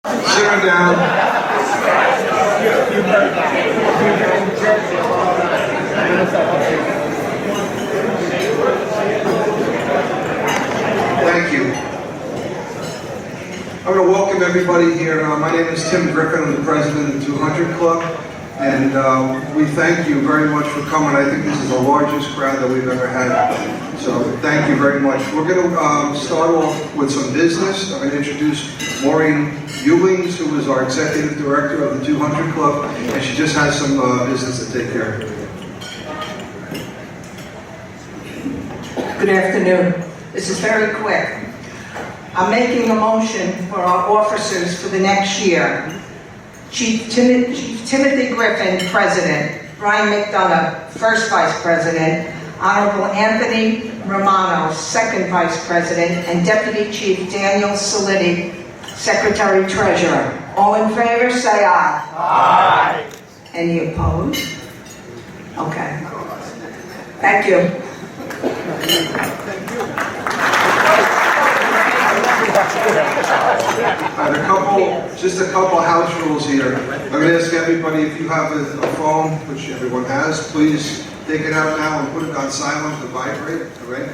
Sit her down. Thank you. I'm going to welcome everybody here. My name is Tim Griffin. I'm the president of the 200 Club. And we thank you very much for coming. I think this is the largest crowd that we've ever had. So thank you very much. We're going to start off with some business. I'm going to introduce Maureen Ewings, who is our executive director of the 200 Club, and she just has some business to take care of. Good afternoon. This is very quick. I'm making a motion for our officers for the next year. Chief Timothy Griffin, President. Brian McDonough, First Vice President. Honorable Anthony Romano, Second Vice President. And Deputy Chief Daniel Salitti, Secretary Treasurer. All in favor, say aye. Aye. Any opposed? Okay. Thank you. Just a couple house rules here. I'm going to ask everybody, if you have a phone, which everyone has, please take it out now and put it on silent to vibrate, all right?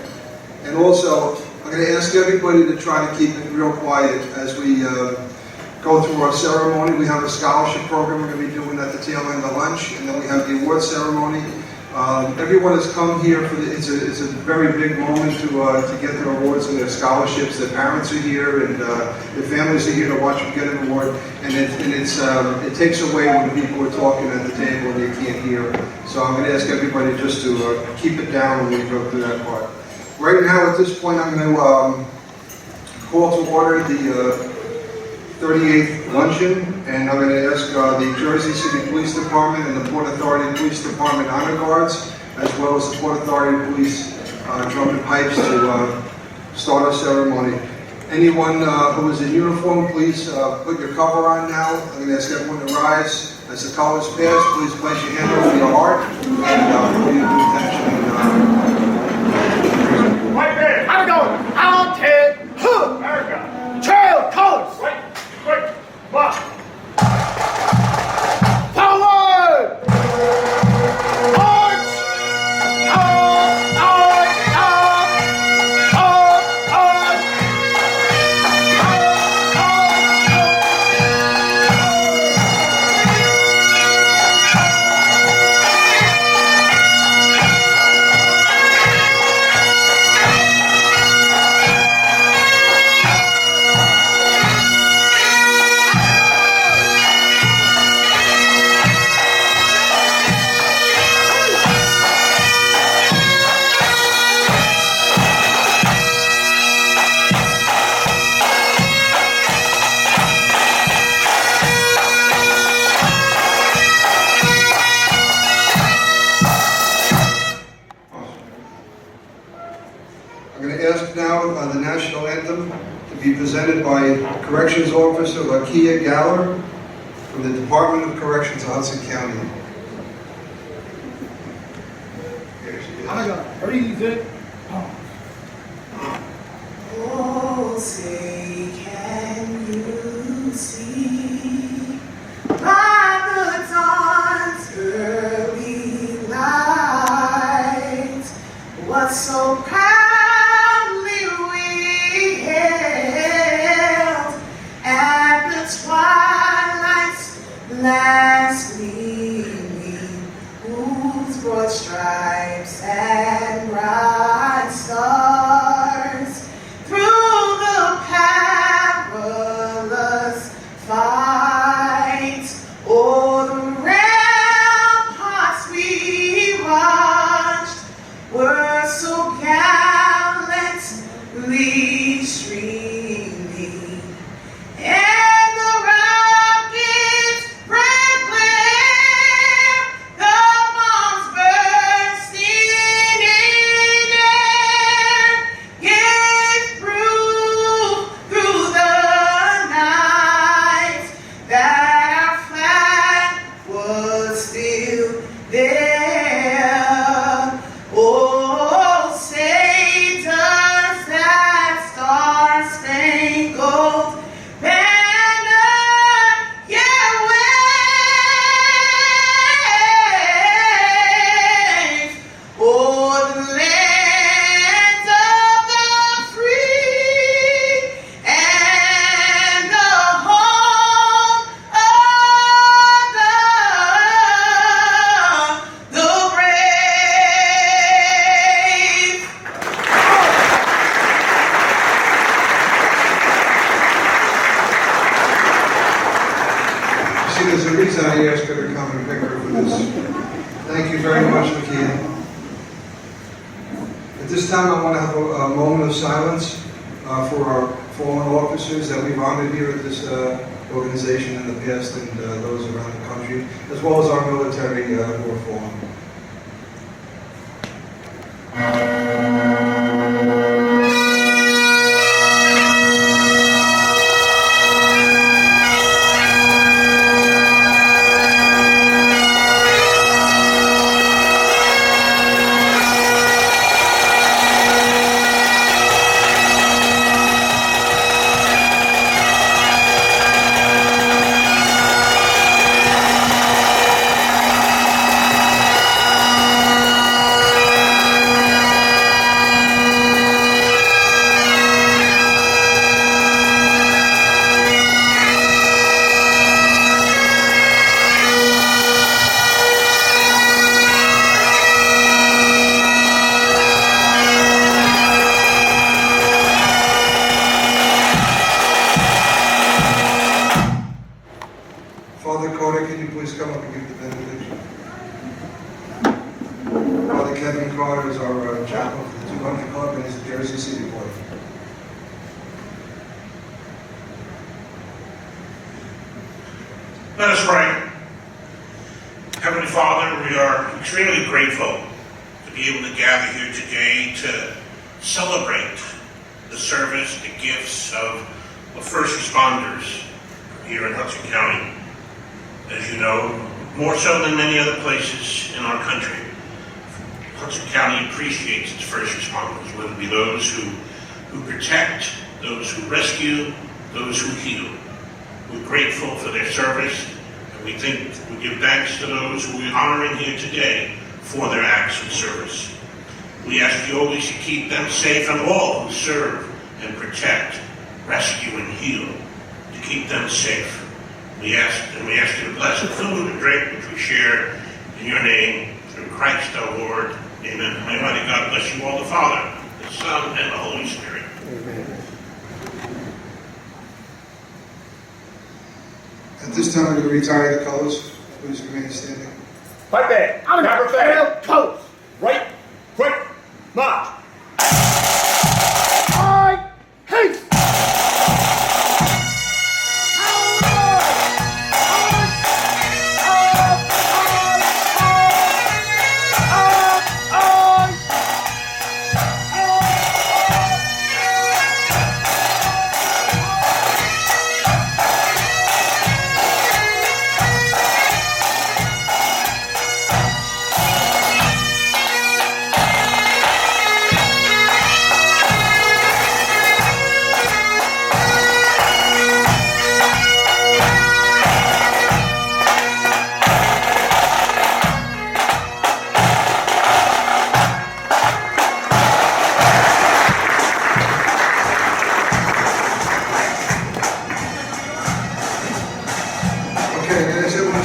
And also, I'm going to ask everybody to try to keep it real quiet as we go through our ceremony. We have a scholarship program we're going to be doing at the tail end of lunch, and then we have the award ceremony. Everyone has come here for it's a very big moment to get their awards and their scholarships. Their parents are here, and their families are here to watch them get an award. And it takes away when people are talking at the table and they can't hear. So I'm going to ask everybody just to keep it down when we go through that part. Right now, at this point, I'm going to call to order the 38th Luncheon, and I'm going to ask the Jersey City Police Department and the Port Authority Police Department Honor Guards, as well as the Port Authority Police Drum and Pipes to start our ceremony. Anyone who is in uniform, please put your cover on now. I'm going to ask everyone to rise. As the colors pass, please place your hand over your heart and put your attention. Right there. How it going? Out, head, hook, America. Trail, colors. Wait, march. Forward. March. I'm going to ask now the national anthem to be presented by Corrections Officer Lakia Galler from the Department of Corrections of Hudson County. Here she is. Breathe. Oh, say, can you see by the dawn's early light what so proudly we hailed at the twilight's last gleaming, whose broad stripes and bright this time, I want to have a moment of silence for our fallen officers that we've honored here at this organization in the past and those around the country, as well as our military who are fallen. Father Carter, can you please come up and give the benediction? Father Kevin Carter is our chaplain for the 200 Club and he's a Jersey City boy. Let us pray. Heavenly Father, we are extremely grateful to be able to gather here today to celebrate the service, the gifts of first responders here in Hudson County. As you know, more so than many other places in our country, Hudson County appreciates its first responders, whether it be those who protect, those who rescue, those who heal. We're grateful for their service, and we give thanks to those who we're honoring here today for their acts of service. We ask you always to keep them safe, and all who serve and protect, rescue, and heal, to keep them safe. We ask you to bless the food and drink which we share in your name, through Christ our Lord. Amen. May Almighty God bless you all, the Father, the Son, and the Holy Spirit. Amen. At this time, we're going to retire the colors. Please remain standing. Fight back. Cover fail. Colors. Right. Quick. March. I haste.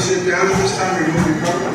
Sit down at this time, remove your cover.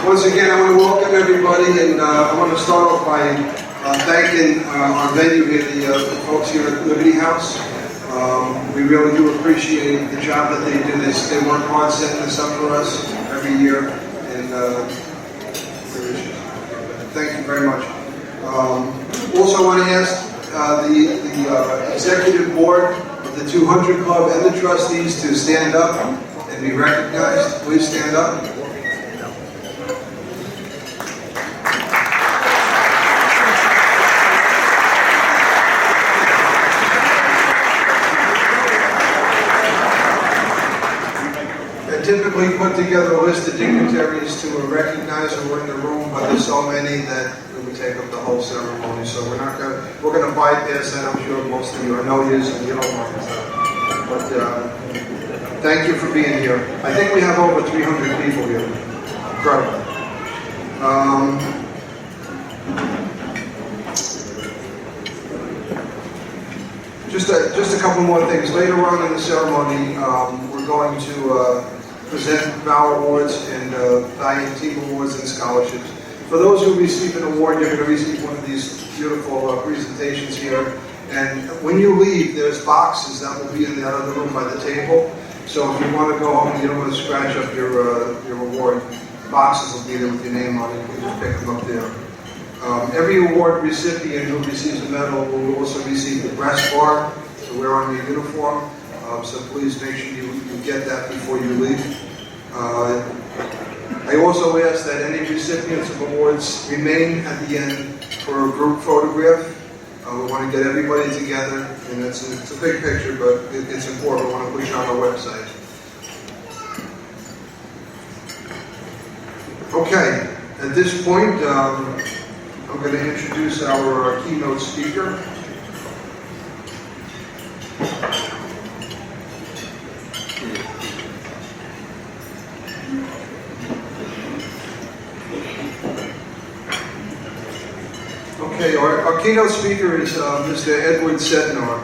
Once again, I want to welcome everybody, and I want to start off by thanking our venue here, the folks here at Liberty House. We really do appreciate the job that they do. They work hard setting this up for us every year, and thank you very much. Also, I want to ask the executive board of the 200 Club and the trustees to stand up and be recognized. Please stand up. Typically put together a list of dignitaries to recognize who are in the room, but there's so many that it would take up the whole ceremony. So we're going to bypass that. I'm sure most of you, I know you, and you don't want to. But thank you for being here. I think we have over 300 people here. Incredible. Just a couple more things. Later on in the ceremony, we're going to present Valor Awards and Valiant Team Awards and scholarships. For those who receive an award, you're going to receive one of these beautiful presentations here. And when you leave, there's boxes that will be in the other room by the table. So if you want to go home and you don't want to scratch up your award, boxes will be there with your name on it. You can just pick them up there. Every award recipient who receives a medal will also receive the breast bar to wear on your uniform. So please make sure you get that before you leave. I also ask that any recipients of awards remain at the end for a group photograph. We want to get everybody together, and it's a big picture, but it's important. We want to put you on our website. Okay, at this point, I'm going to introduce our keynote speaker. Okay, our keynote speaker is Mr. Edward Sednar.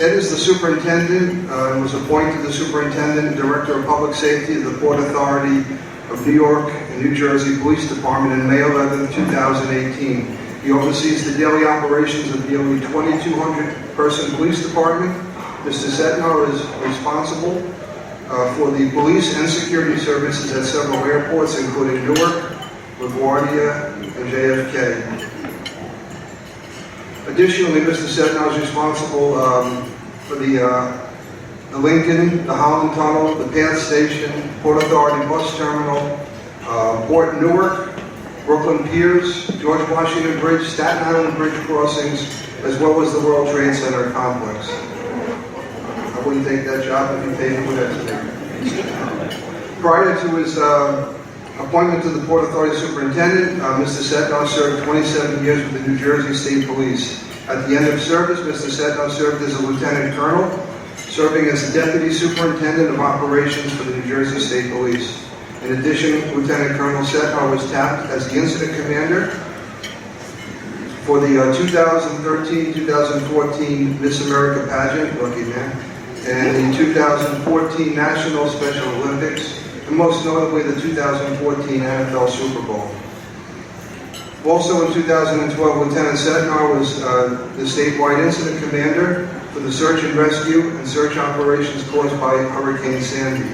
Ed is the superintendent and was appointed the superintendent and director of public safety of the Port Authority of New York and New Jersey Police Department in May 11, 2018. He oversees the daily operations of the nearly 2,200-person police department. Mr. Sednar is responsible for the police and security services at several airports, including Newark, LaGuardia, and JFK. Additionally, Mr. Sednar is responsible for the Lincoln, the Holland Tunnel, the Path Station, Port Authority Bus Terminal, Port Newark, Brooklyn Piers, George Washington Bridge, Staten Island Bridge crossings, as well as the World Trade Center complex. I wouldn't take that job if you paid me with that. Prior to his appointment to the Port Authority Superintendent, Mr. Sednar served 27 years with the New Jersey State Police. At the end of service, Mr. Sednar served as a Lieutenant Colonel, serving as the Deputy Superintendent of Operations for the New Jersey State Police. In addition, Lieutenant Colonel Sednar was tapped as the Incident Commander for the 2013-2014 Miss America pageant, lucky man, and the 2014 National Special Olympics, and most notably the 2014 NFL Super Bowl. Also in 2012, Lieutenant Sednar was the statewide incident commander for the search and rescue and search operations caused by Hurricane Sandy.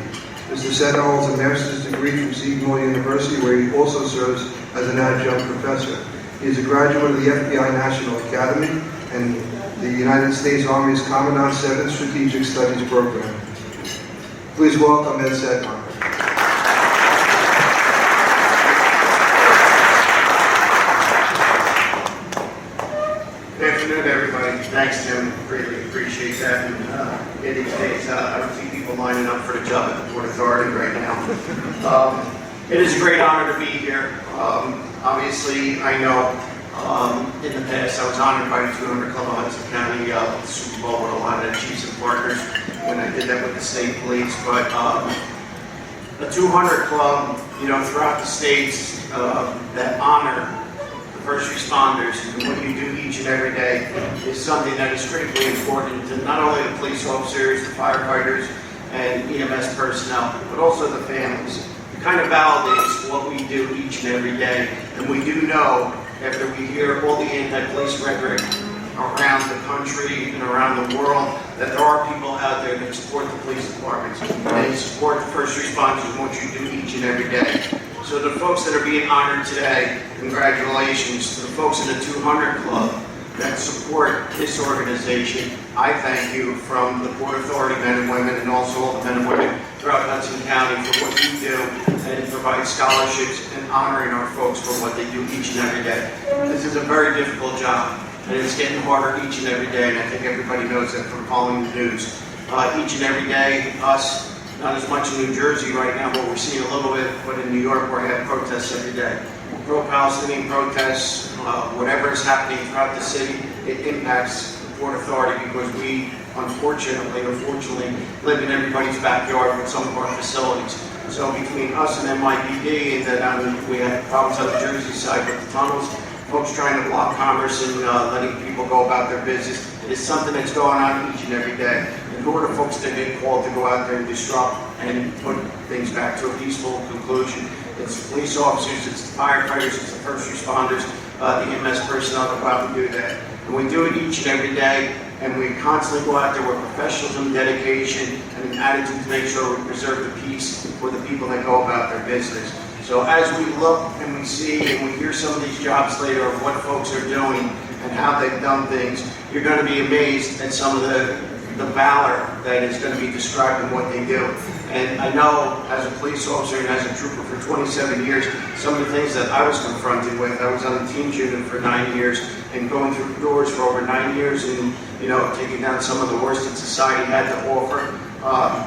Mr. Sednar holds a master's degree from Seton University, where he also serves as an adjunct professor. He is a graduate of the FBI National Academy and the United States Army's Commandant 7 Strategic Studies Program. Please welcome Ed Sednar. Good afternoon, everybody. Thanks, Jim. Greatly appreciate that. And in these days, I don't see people lining up for the job at the Port Authority right now. It is a great honor to be here. Obviously, I know in the past I was honored by the 200 Club of Hudson County with the Super Bowl with a lot of the chiefs and partners when I did that with the state police. But the 200 Club, throughout the states that honor first responders and what you do each and every day is something that is critically important to not only the police officers, the firefighters, and EMS personnel, but also the families. It kind of validates what we do each and every day. And we do know, after we hear all the anti-police rhetoric around the country and around the world, that there are people out there that support the police departments and they support the first responders and what you do each and every day. So the folks that are being honored today, congratulations. To the folks in the 200 Club that support this organization, I thank you from the Port Authority men and women and also all the men and women throughout Hudson County for what you do and provide scholarships and honoring our folks for what they do each and every day. This is a very difficult job and it's getting harder each and every day, and I think everybody knows that from following the news. Each and every day, us, not as much in New Jersey right now, but we're seeing a little bit, but in New York where I have protests every day. Pro-Palestinian protests, whatever is happening throughout the city, it impacts the Port Authority because we unfortunately or fortunately, live in everybody's backyard with some of our facilities. So between us and NYPD, and then we had problems on the Jersey side with the tunnels, folks trying to block commerce and letting people go about their business. It is something that's going on each and every day. In order for folks to get called to go out there and disrupt and put things back to a peaceful conclusion, it's the police officers, it's the firefighters, it's the first responders, the EMS personnel that go out and do that. And we do it each and every day, and we constantly go out there with professionalism, dedication, and an attitude to make sure we preserve the peace for the people that go about their business. So as we look and we see and we hear some of these jobs later of what folks are doing and how they've done things, you're going to be amazed at some of the valor that is going to be described in what they do. And I know as a police officer and as a trooper for 27 years, some of the things that I was confronted with, I was on the teams unit for 9 years and going through doors for over 9 years and, taking down some of the worst that society had to offer,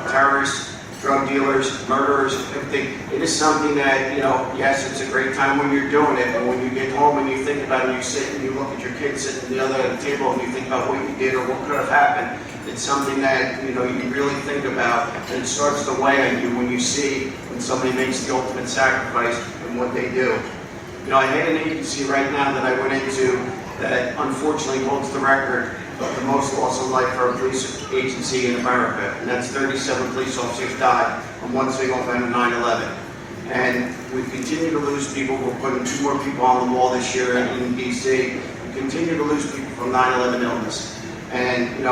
terrorists, drug dealers, murderers, everything. It is something that, yes, it's a great time when you're doing it, but when you get home and you think about it, you sit and you look at your kids sitting at the other end of the table and you think about what you did or what could have happened. It's something that, you really think about, and it starts to weigh on you when you see when somebody makes the ultimate sacrifice and what they do. I had an agency right now that I went into that unfortunately holds the record of the most loss of life for a police agency in America, and that's 37 police officers died on one single event of 9/11. And we continue to lose people. We're putting 2 more people on the wall this year in D.C. We continue to lose people from 9/11 illness. And,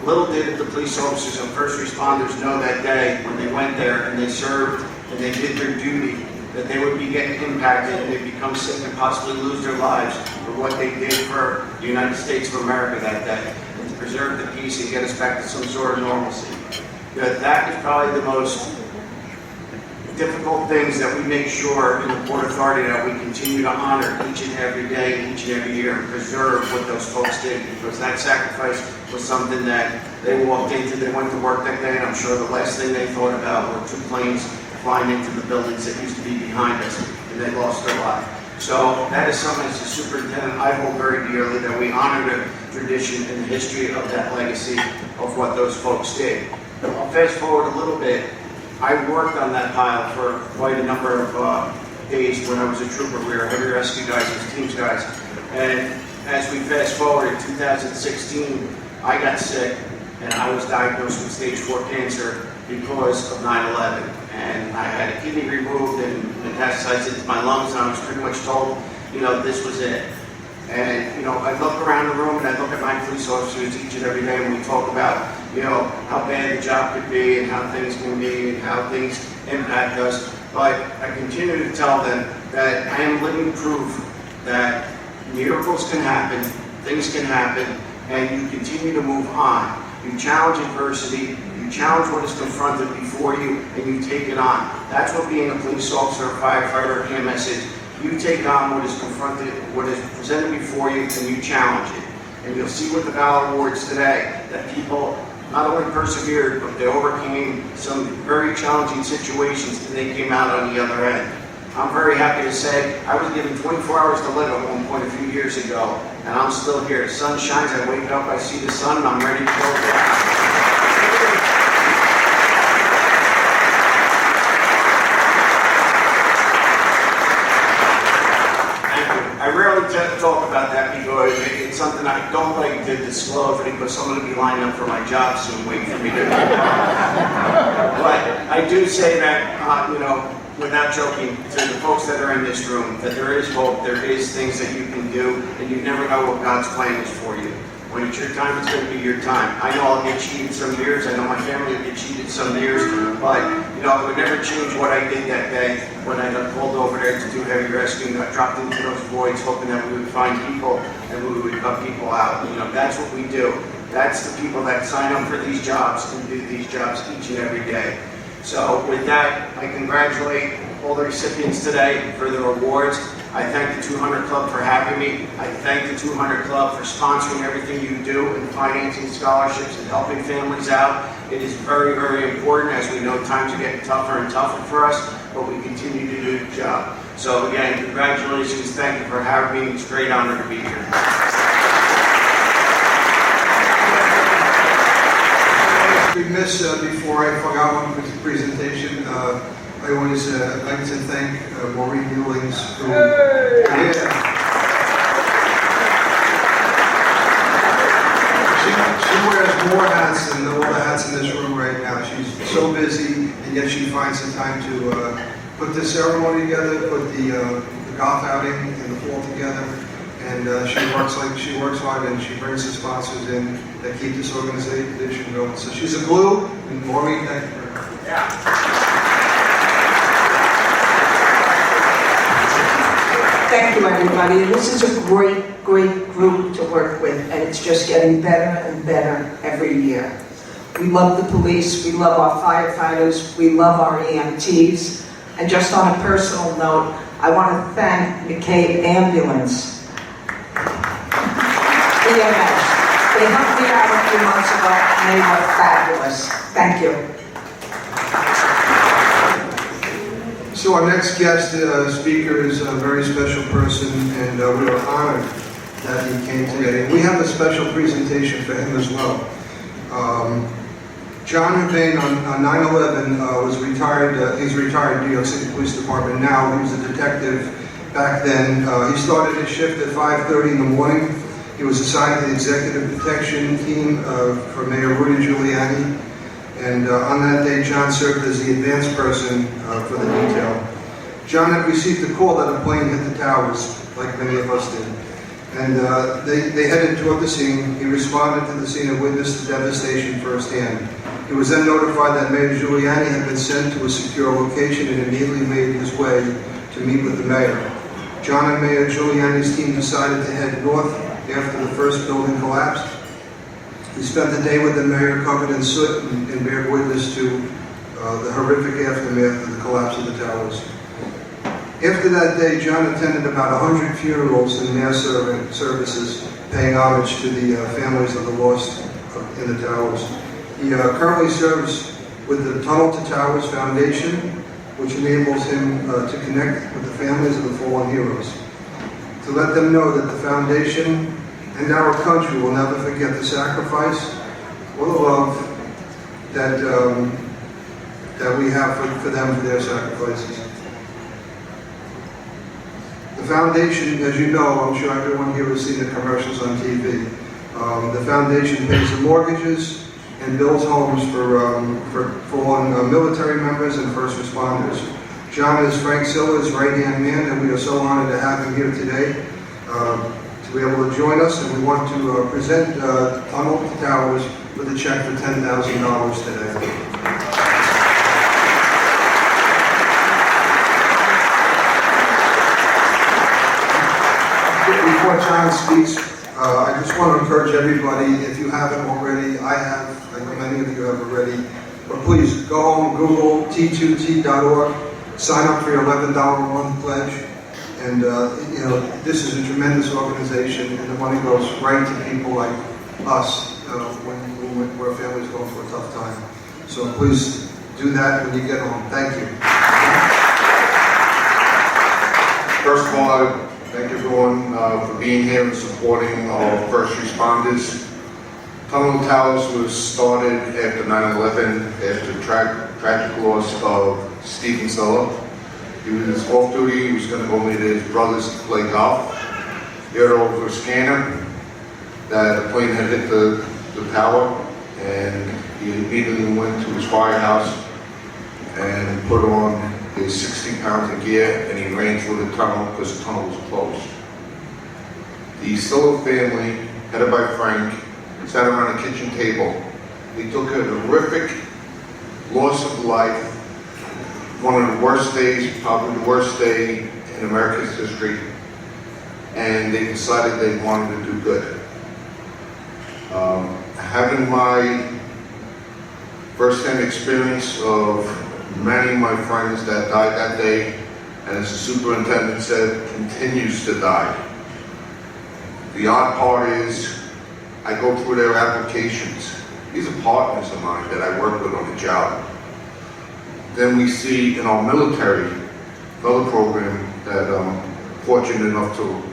little did the police officers and first responders know that day when they went there and they served and they did their duty, that they would be getting impacted and they'd become sick and possibly lose their lives for what they did for the United States of America that day, and to preserve the peace and get us back to some sort of normalcy. That is probably the most difficult things that we make sure in the Port Authority that we continue to honor each and every day, each and every year, and preserve what those folks did, because that sacrifice was something that they walked into, they went to work that day, and I'm sure the last thing they thought about were 2 planes flying into the buildings that used to be behind us, and they lost their life. So that is something as a superintendent I hold very dearly, that we honor the tradition and the history of that legacy of what those folks did. I'll fast forward a little bit. I worked on that pile for quite a number of days when I was a trooper. We were heavy rescue guys and teams guys. And as we fast forward, in 2016, I got sick and I was diagnosed with stage 4 cancer because of 9/11. And I had a kidney removed and metastasized into my lungs, and I was pretty much told, this was it. And, I look around the room and I look at my police officers each and every day, and we talk about, how bad the job could be and how things can be and how things impact us. But I continue to tell them that I am living proof that miracles can happen, things can happen, and you continue to move on. You challenge adversity, you challenge what is confronted before you, and you take it on. That's what being a police officer, a firefighter, or EMS is. You take on what is confronted, what is presented before you, and you challenge it. And you'll see with the Valor Awards today that people not only persevered, but they overcame some very challenging situations, and they came out on the other end. I'm very happy to say I was given 24 hours to live at one point a few years ago, and I'm still here. The sun shines, I wake up, I see the sun, and I'm ready to go. I rarely talk about that because it's something I don't like to disclose, because someone will be lining up for my job soon, waiting for me to. But I do say that, without joking, to the folks that are in this room, that there is hope, there is things that you can do, and you never know what God's plan is for you. When it's your time, it's going to be your time. I know I'll get cheated some years. I know my family will get cheated some years. But, it would never change what I did that day when I got called over there to do heavy rescue. I dropped into those voids hoping that we would find people and we would cut people out. That's what we do. That's the people that sign up for these jobs and do these jobs each and every day. So with that, I congratulate all the recipients today for their awards. I thank the 200 Club for having me. I thank the 200 Club for sponsoring everything you do and financing scholarships and helping families out. It is very, very important. As we know, times are getting tougher and tougher for us, but we continue to do the job. So again, congratulations. Thank you for having me. It's a great honor to be here. Big miss, before I forgot one presentation, I always like to thank Maureen Newlings, who, she wears more hats than all the hats in this room right now. She's so busy, and yet she finds the time to put the ceremony together, put the golf outing and the fall together, and she works hard, and she brings the sponsors in that keep this organization going. So she's a glue, and Maureen, thank you very much. Thank you, everybody. This is a great, great group to work with, and it's just getting better and better every year. We love the police, we love our firefighters, we love our EMTs, and just on a personal note, I want to thank McCabe Ambulance, EMS. They helped me out a few months ago, and they were fabulous. Thank you. So our next guest speaker is a very special person, and we are honored that he came today. And we have a special presentation for him as well. John Hurbain on 9/11 was retired. He's retired in New York City Police Department now. He was a detective back then. He started his shift at 5:30 in the morning. He was assigned to the executive protection team for Mayor Rudy Giuliani. And on that day, John served as the advance person for the detail. John had received a call that a plane hit the towers, like many of us did. And they headed toward the scene. He responded to the scene and witnessed the devastation firsthand. He was then notified that Mayor Giuliani had been sent to a secure location and immediately made his way to meet with the mayor. John and Mayor Giuliani's team decided to head north after the first building collapsed. We spent the day with the mayor covered in soot and bared witness to the horrific aftermath of the collapse of the towers. After that day, John attended about 100 funerals and mass services, paying homage to the families of the lost in the towers. He currently serves with the Tunnel to Towers Foundation, which enables him to connect with the families of the fallen heroes, to let them know that the foundation and our country will never forget the sacrifice or the love that we have for them for their sacrifices. The foundation, as you know, I'm sure everyone here has seen the commercials on TV. The foundation pays the mortgages and builds homes for fallen military members and first responders. John is Frank Silla's right-hand man, and we are so honored to have him here today. To be able to join us, and we want to present Tunnel to Towers with a check for $10,000 today. Before John speaks, I just want to encourage everybody, if you haven't already, I have, I know many of you have already, but please go home, Google T2T.org, sign up for your $11 a month pledge. And, this is a tremendous organization, and the money goes right to people like us where families go through a tough time. So please do that when you get home. Thank you. First of all, I thank everyone for being here and supporting our first responders. Tunnel to Towers was started after 9/11, after the tragic loss of Stephen Silla. He was off duty, he was going to go meet his brothers to play golf. He heard over a scanner that a plane had hit the tower, and he immediately went to his firehouse and put on his 60 pounds of gear, and he ran through the tunnel because the tunnel was closed. The Silla family, headed by Frank, sat around a kitchen table. They took a horrific loss of life, one of the worst days, probably the worst day in America's history, and they decided they wanted to do good. Having my first-hand experience of many of my friends that died that day, and as the superintendent said, continues to die. The odd part is, I go through their applications. These are partners of mine that I work with on the job. Then we see in our military, another program that I'm fortunate enough to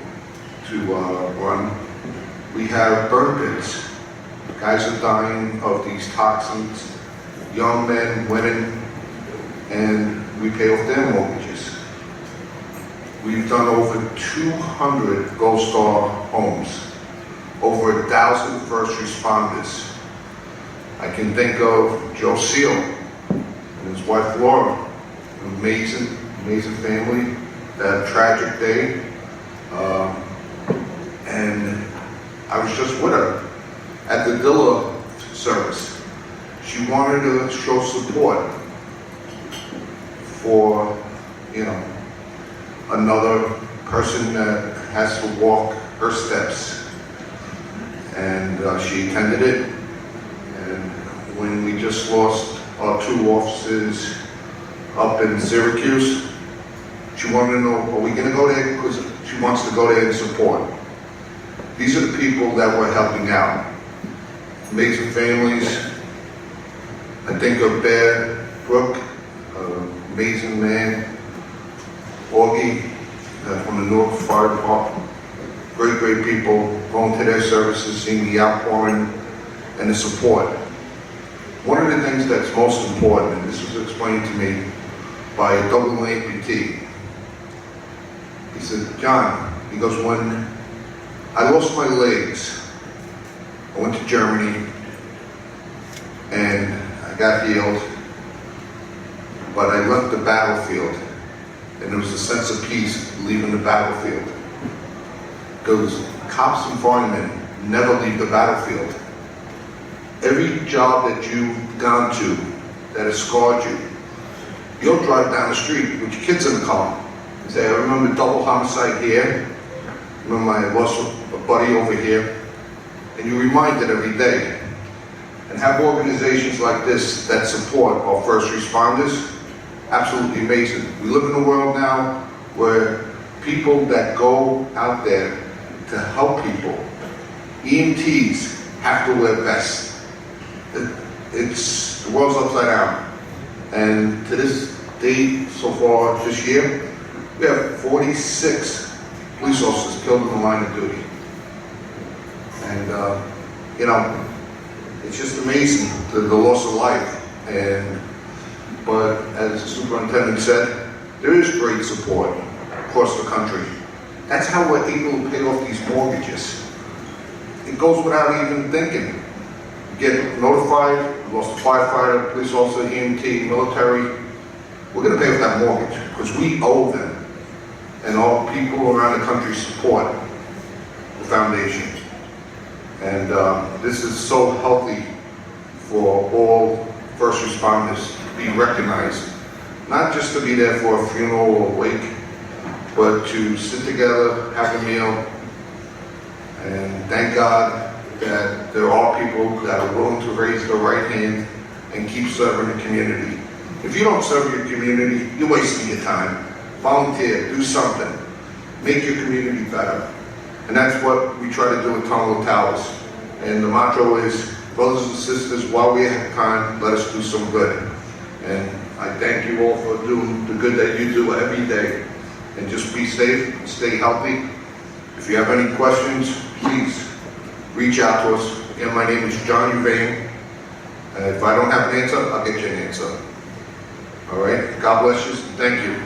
run, we have burn pits Guys are dying of these toxins, young men, women, and we pay off their mortgages. We've done over 200 Gold Star homes, over 1,000 first responders. I can think of Joe Seal and his wife Laura, an amazing family, that tragic day. And I was just with her at the Dilla service. She wanted to show support for, another person that has to walk her steps. And she attended it. And when we just lost our 2 officers up in Syracuse, she wanted to know, are we gonna go there? Because she wants to go there and support. These are the people that we're helping out. Amazing families. I think of Bear Brook, amazing man. Augie from the North Fire Department. Great people going to their services, seeing the outpouring and the support. One of the things that's most important, and this was explained to me by a double amputee. He said, John, he goes, when I lost my legs, I went to Germany and I got healed, but I left the battlefield and there was a sense of peace leaving the battlefield. Because cops and firemen never leave the battlefield. Every job that you've gone to that has scarred you, you'll drive down the street with your kids in the car and say, I remember double homicide here, remember I lost a buddy over here, and you're reminded every day. And have organizations like this that support our first responders, absolutely amazing. We live in a world now where people that go out there to help people, EMTs have to wear vests. The world's upside down. And to this date, so far this year, we have 46 police officers killed in the line of duty. And, it's just amazing, the loss of life. But as the superintendent said, there is great support across the country. That's how we're able to pay off these mortgages. It goes without even thinking. You get notified, you lost a firefighter, police officer, EMT, military. We're going to pay off that mortgage because we owe them. And all people around the country support the foundation. And this is so healthy for all first responders to be recognized. Not just to be there for a funeral or wake, but to sit together, have a meal, and thank God that there are people that are willing to raise their right hand and keep serving the community. If you don't serve your community, you're wasting your time. Volunteer, do something. Make your community better. And that's what we try to do at Tunnel Towers. And the motto is, brothers and sisters, while we have time, let us do some good. And I thank you all for doing the good that you do every day. And just be safe, stay healthy. If you have any questions, please reach out to us. Again, my name is John Uvain. If I don't have an answer, I'll get you an answer. All right, God bless you, thank you.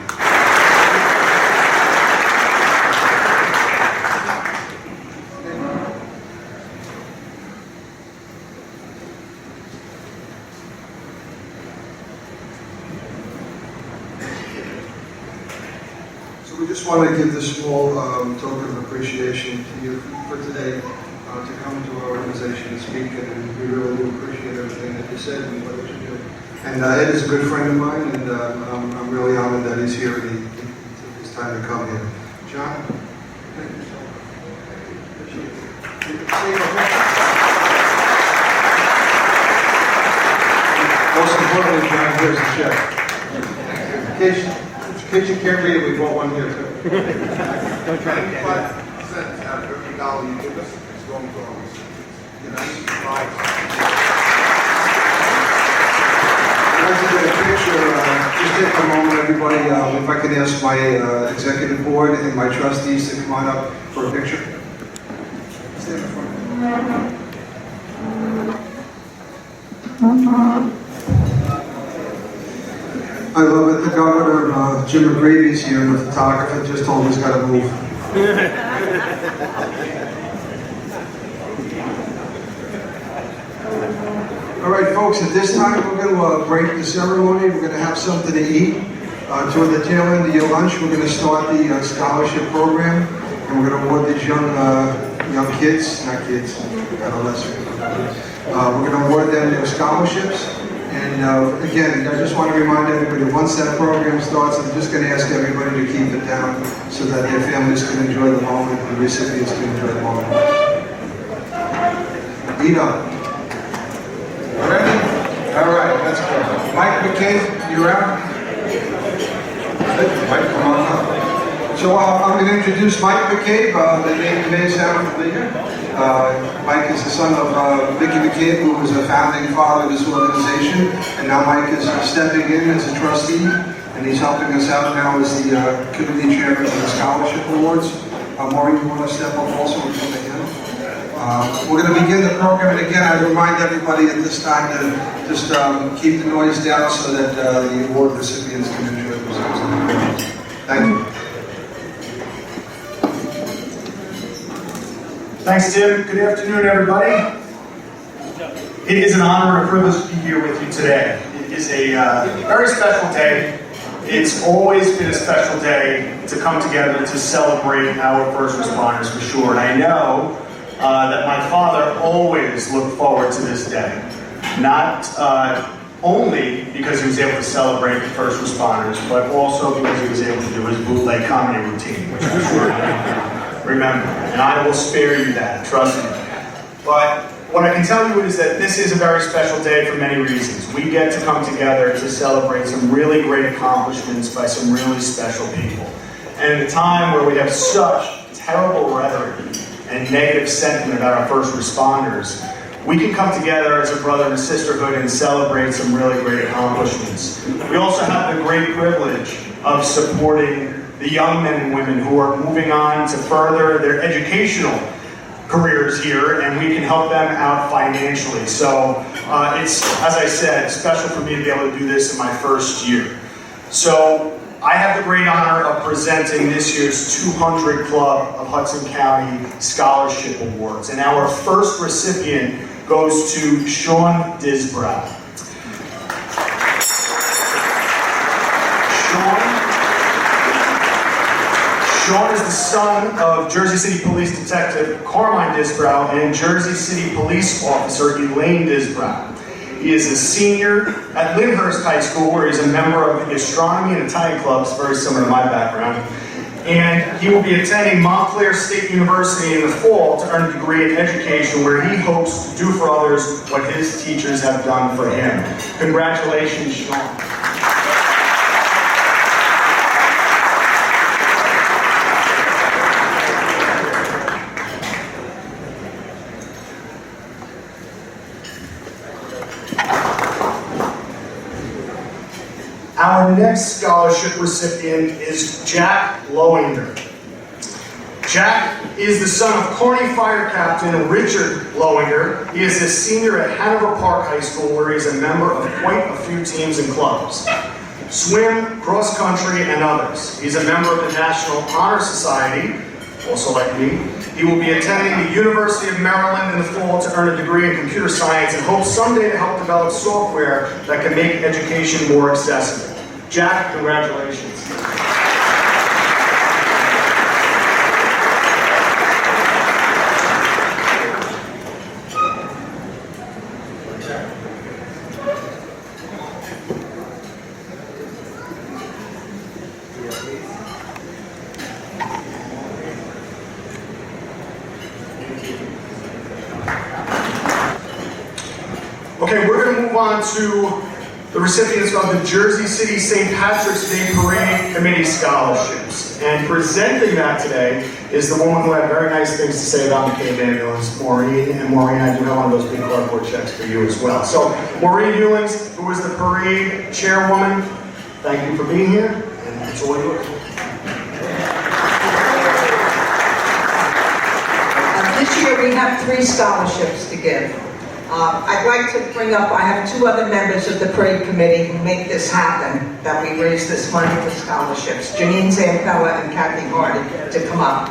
We just want to give this small token of appreciation to you for today, to come to our organization and speak, and we really do appreciate everything that you said and what you do. And Ed is a good friend of mine, and I'm really honored that he's here and he took his time to come here. John, thank you so much. Appreciate it. Most importantly, John, here's the check. In case you can't read it, we brought one here too. 25 cents out of every dollar you give us is going to our I'd like to get a picture, just take a moment, everybody, if I could ask my executive board and my trustees to come on up for a picture. Stand in front. I love it. The governor, Jim McGrady's here, and the photographer just told me he's got to move. All right, folks, at this time, we're going to break the ceremony. We're going to have something to eat. Toward the tail end of your lunch, we're going to start the scholarship program, and we're going to award these young kids, not kids, adolescents. We're going to award them their scholarships. And again, I just want to remind everybody, once that program starts, I'm just going to ask everybody to keep it down so that their families can enjoy the moment, and the recipients can enjoy the moment. Eat up. Ready? All right, let's go. Mike McCabe, you're out. Mike, come on up. So I'm going to introduce Mike McCabe, the name you may sound familiar. Mike is the son of Vicky McCabe, who was a founding father of this organization, and now Mike is stepping in as a trustee, and he's helping us out now as the committee chairman for the scholarship awards. Maureen, you want to step up also and come again? We're going to begin the program, and again, I remind everybody at this time to just keep the noise down so that the award recipients can enjoy themselves. Thank you. Thanks, Tim. Good afternoon, everybody. It is an honor and a privilege to be here with you today. It is a very special day. It's always been a special day to come together to celebrate our first responders, for sure. And I know that my father always looked forward to this day. Not only because he was able to celebrate the first responders, but also because he was able to do his bootleg comedy routine, which I'm sure remember, and I will spare you that, trust me. But what I can tell you is that this is a very special day for many reasons. We get to come together to celebrate some really great accomplishments by some really special people. And at a time where we have such terrible rhetoric and negative sentiment about our first responders, we can come together as a brother and sisterhood and celebrate some really great accomplishments. We also have the great privilege of supporting the young men and women who are moving on to further their educational careers here, and we can help them out financially. So it's, as I said, special for me to be able to do this in my first year. So I have the great honor of presenting this year's 200 Club of Hudson County Scholarship Awards, and our first recipient goes to Sean Disbrow. Sean is the son of Jersey City Police Detective Carmine Disbrow and Jersey City Police Officer Elaine Disbrow. He is a senior at Lyndhurst High School, where he's a member of the astronomy and Italian clubs, very similar to my background. And he will be attending Montclair State University in the fall to earn a degree in education, where he hopes to do for others what his teachers have done for him. Congratulations, Sean. Our next scholarship recipient is Jack Lowinger. Jack is the son of Kearney Fire Captain Richard Lowinger. He is a senior at Hanover Park High School, where he's a member of quite a few teams and clubs. Swim, cross country, and others. He's a member of the National Honor Society, also like me. He will be attending the University of Maryland in the fall to earn a degree in computer science and hopes someday to help develop software that can make education more accessible. Jack, congratulations. Okay, we're going to move on to the recipients of the Jersey City St. Patrick's Day Parade Committee Scholarships. And presenting that today is the woman who had very nice things to say about McCabe Ambulance, Maureen. And Maureen, I do have one of those big cardboard checks for you as well. So, Maureen Hewlings, who is the parade chairwoman, thank you for being here, and it's all yours. This year we have 3 scholarships to give. I'd like to bring up, I have two other members of the parade committee who make this happen, that we raise this money for scholarships, Janine Zampella and Kathy Hardy, to come up.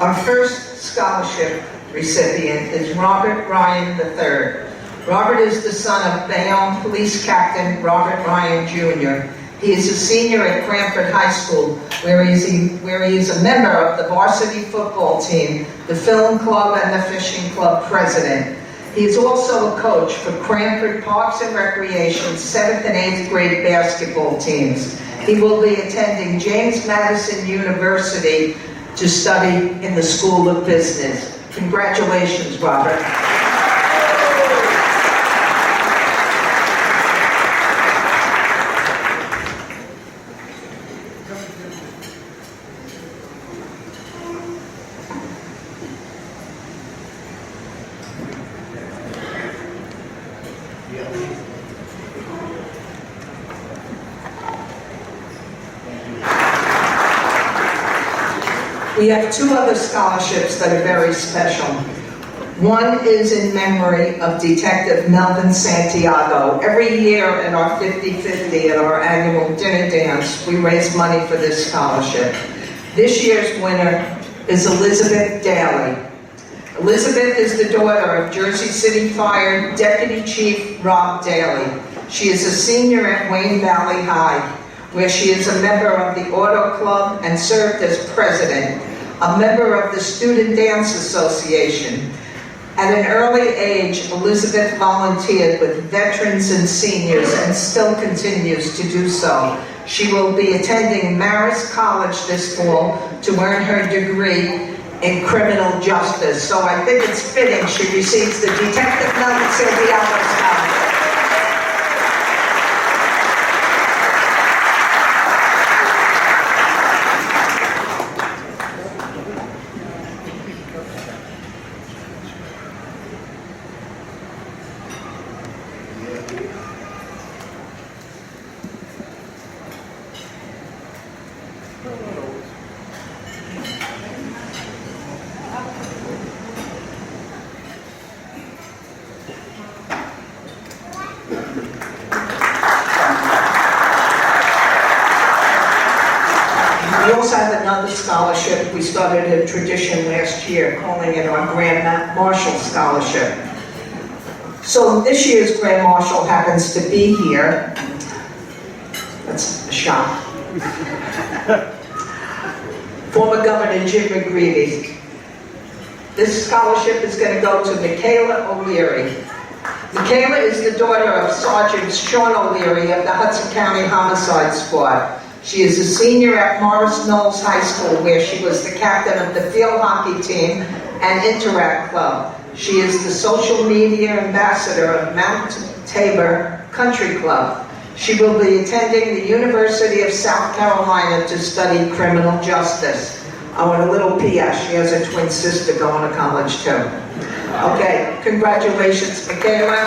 Our first scholarship recipient is Robert Ryan III. Robert is the son of Bayonne Police Captain Robert Ryan Jr. He is a senior at Cranford High School, where he is a member of the varsity football team, the film club, and the fishing club president. He is also a coach for Cranford Parks and Recreation 7th and 8th grade basketball teams. He will be attending James Madison University to study in the School of Business. Congratulations, Robert. We have two other scholarships that are very special. One is in memory of Detective Melvin Santiago. Every year at our 50-50 at our annual dinner dance, we raise money for this scholarship. This year's winner is Elizabeth Daly. Elizabeth is the daughter of Jersey City Fire Deputy Chief Rob Daly. She is a senior at Wayne Valley High, where she is a member of the Auto Club and served as president, a member of the Student Dance Association. At an early age, Elizabeth volunteered with veterans and seniors and still continues to do so. She will be attending Marist College this fall to earn her degree in criminal justice. So I think it's fitting she receives the Detective Melvin Santiago Scholarship. We also have another scholarship. We started a tradition last year, calling it our Grand Marshal Scholarship. So this year's Grand Marshal happens to be here. That's a shock. Former Governor Jim McGreevy. This scholarship is going to go to Michaela O'Leary. Michaela is the daughter of Sergeant Sean O'Leary of the Hudson County Homicide Squad. She is a senior at Morris Knowles High School, where she was the captain of the field hockey team and Interact Club. She is the social media ambassador of Mount Tabor Country Club. She will be attending the University of South Carolina to study criminal justice. Oh, and a little P.S. She has a twin sister going to college too. Okay, congratulations, Michaela.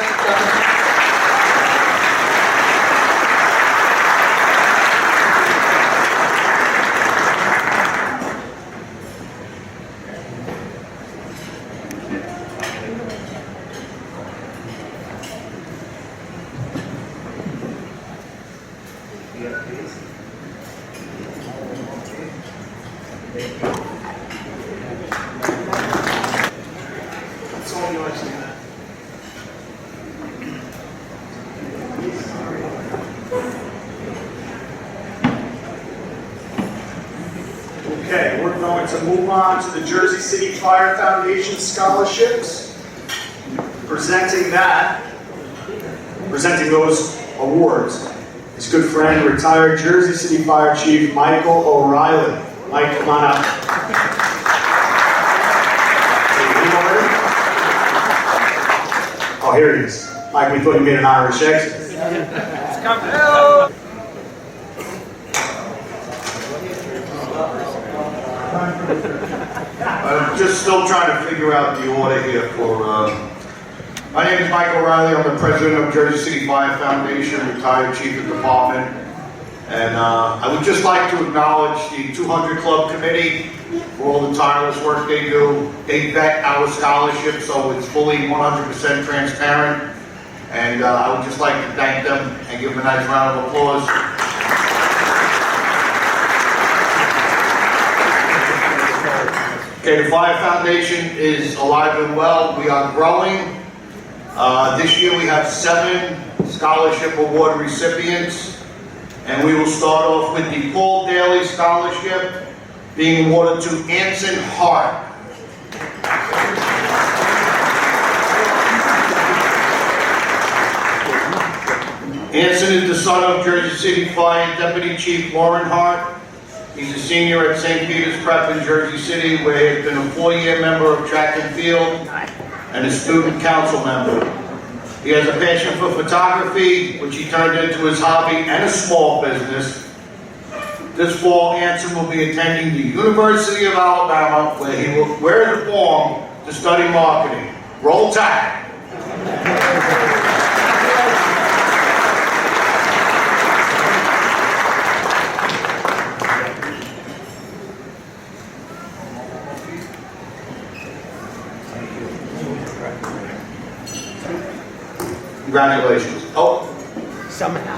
It's all yours, Nina. Okay, we're going to move on to the Jersey City Fire Foundation scholarships. Presenting those awards, is good friend, retired Jersey City Fire Chief Michael O'Reilly. Mike, come on up. Oh, here he is. Mike, we thought you made an Irish exit. I'm just still trying to figure out the order here for, my name is Mike O'Reilly. I'm the president of Jersey City Fire Foundation, retired chief of department. And I would just like to acknowledge the 200 Club Committee for all the tireless work they do. They vet our scholarship, so it's fully 100% transparent. And I would just like to thank them and give them a nice round of applause. Okay, the Fire Foundation is alive and well. We are growing. This year we have 7 scholarship award recipients. And we will start off with the Paul Daly Scholarship being awarded to Anson Hart. Anson is the son of Jersey City Fire Deputy Chief Warren Hart. He's a senior at St. Peter's Prep in Jersey City, where he has been a 4-year member of track and field and a student council member. He has a passion for photography, which he turned into his hobby and a small business. This fall, Anson will be attending the University of Alabama, where he will wear the form to study marketing. Roll Tide! Congratulations. Oh. Somehow.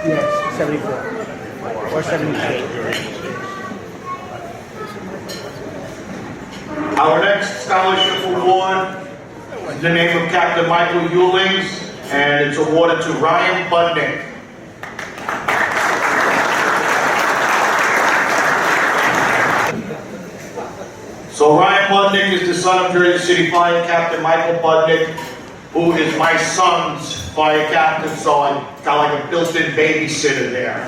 Yes, 74. Or 72. Our next scholarship award is in the name of Captain Michael Ewlings, and it's awarded to Ryan Budnick. So Ryan Budnick is the son of Jersey City Fire Captain Michael Budnick, who is my son's fire captain, so I got like a built-in babysitter there.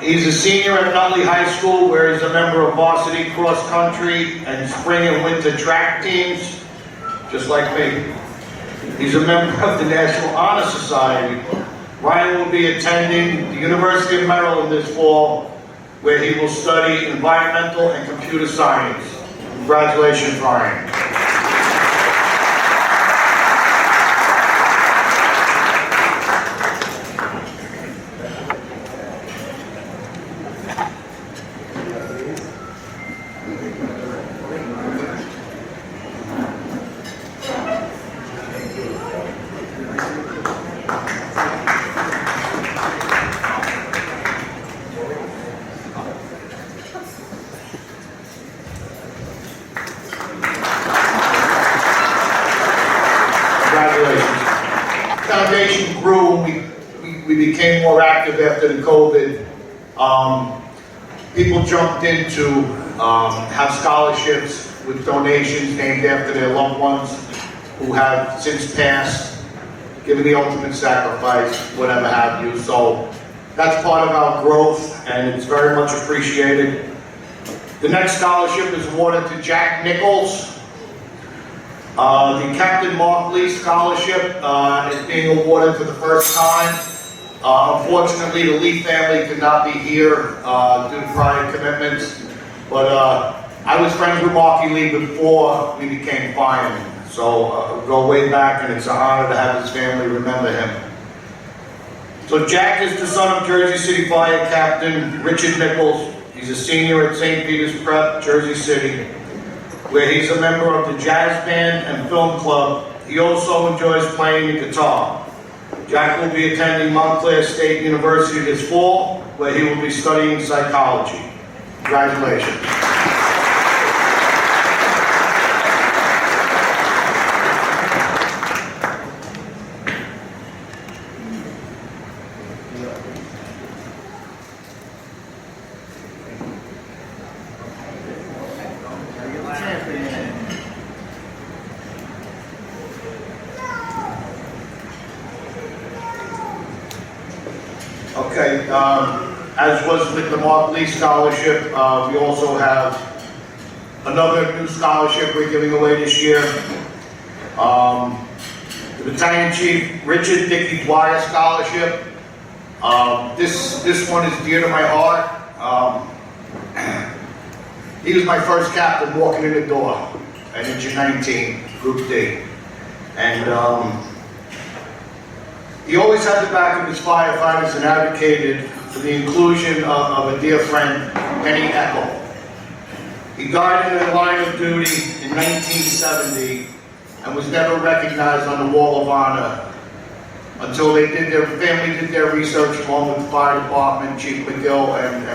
He's a senior at Nutley High School, where he's a member of varsity cross-country and spring and winter track teams, just like me. He's a member of the National Honor Society. Ryan will be attending the University of Maryland this fall, where he will study environmental and computer science. Congratulations, Ryan. Foundation grew, we became more active after the COVID. People jumped in to have scholarships with donations named after their loved ones who have since passed, given the ultimate sacrifice, whatever have you. So that's part of our growth, and it's very much appreciated. The next scholarship is awarded to Jack Nichols. The Captain Mark Lee Scholarship is being awarded for the first time. Unfortunately, the Lee family could not be here due to prior commitments, but I was friends with Marky Lee before we became firemen, so go way back, and it's an honor to have his family remember him. So Jack is the son of Jersey City Fire Captain Richard Nichols. He's a senior at St. Peter's Prep, Jersey City, where he's a member of the jazz band and film club. He also enjoys playing the guitar. Jack will be attending Montclair State University this fall, where he will be studying psychology. Congratulations. Okay, as was with the Mark Lee Scholarship, we also have another new scholarship we're giving away this year. The Battalion Chief Richard Dickey Dwyer Scholarship. This one is dear to my heart. He was my first captain walking in the door at Engine 19, Group D. And he always had the back of his firefighters and advocated for the inclusion of a dear friend, Penny Eckel. He died in the line of duty in 1970 and was never recognized on the Wall of Honor until their family did their research along with the fire department, Chief McGill and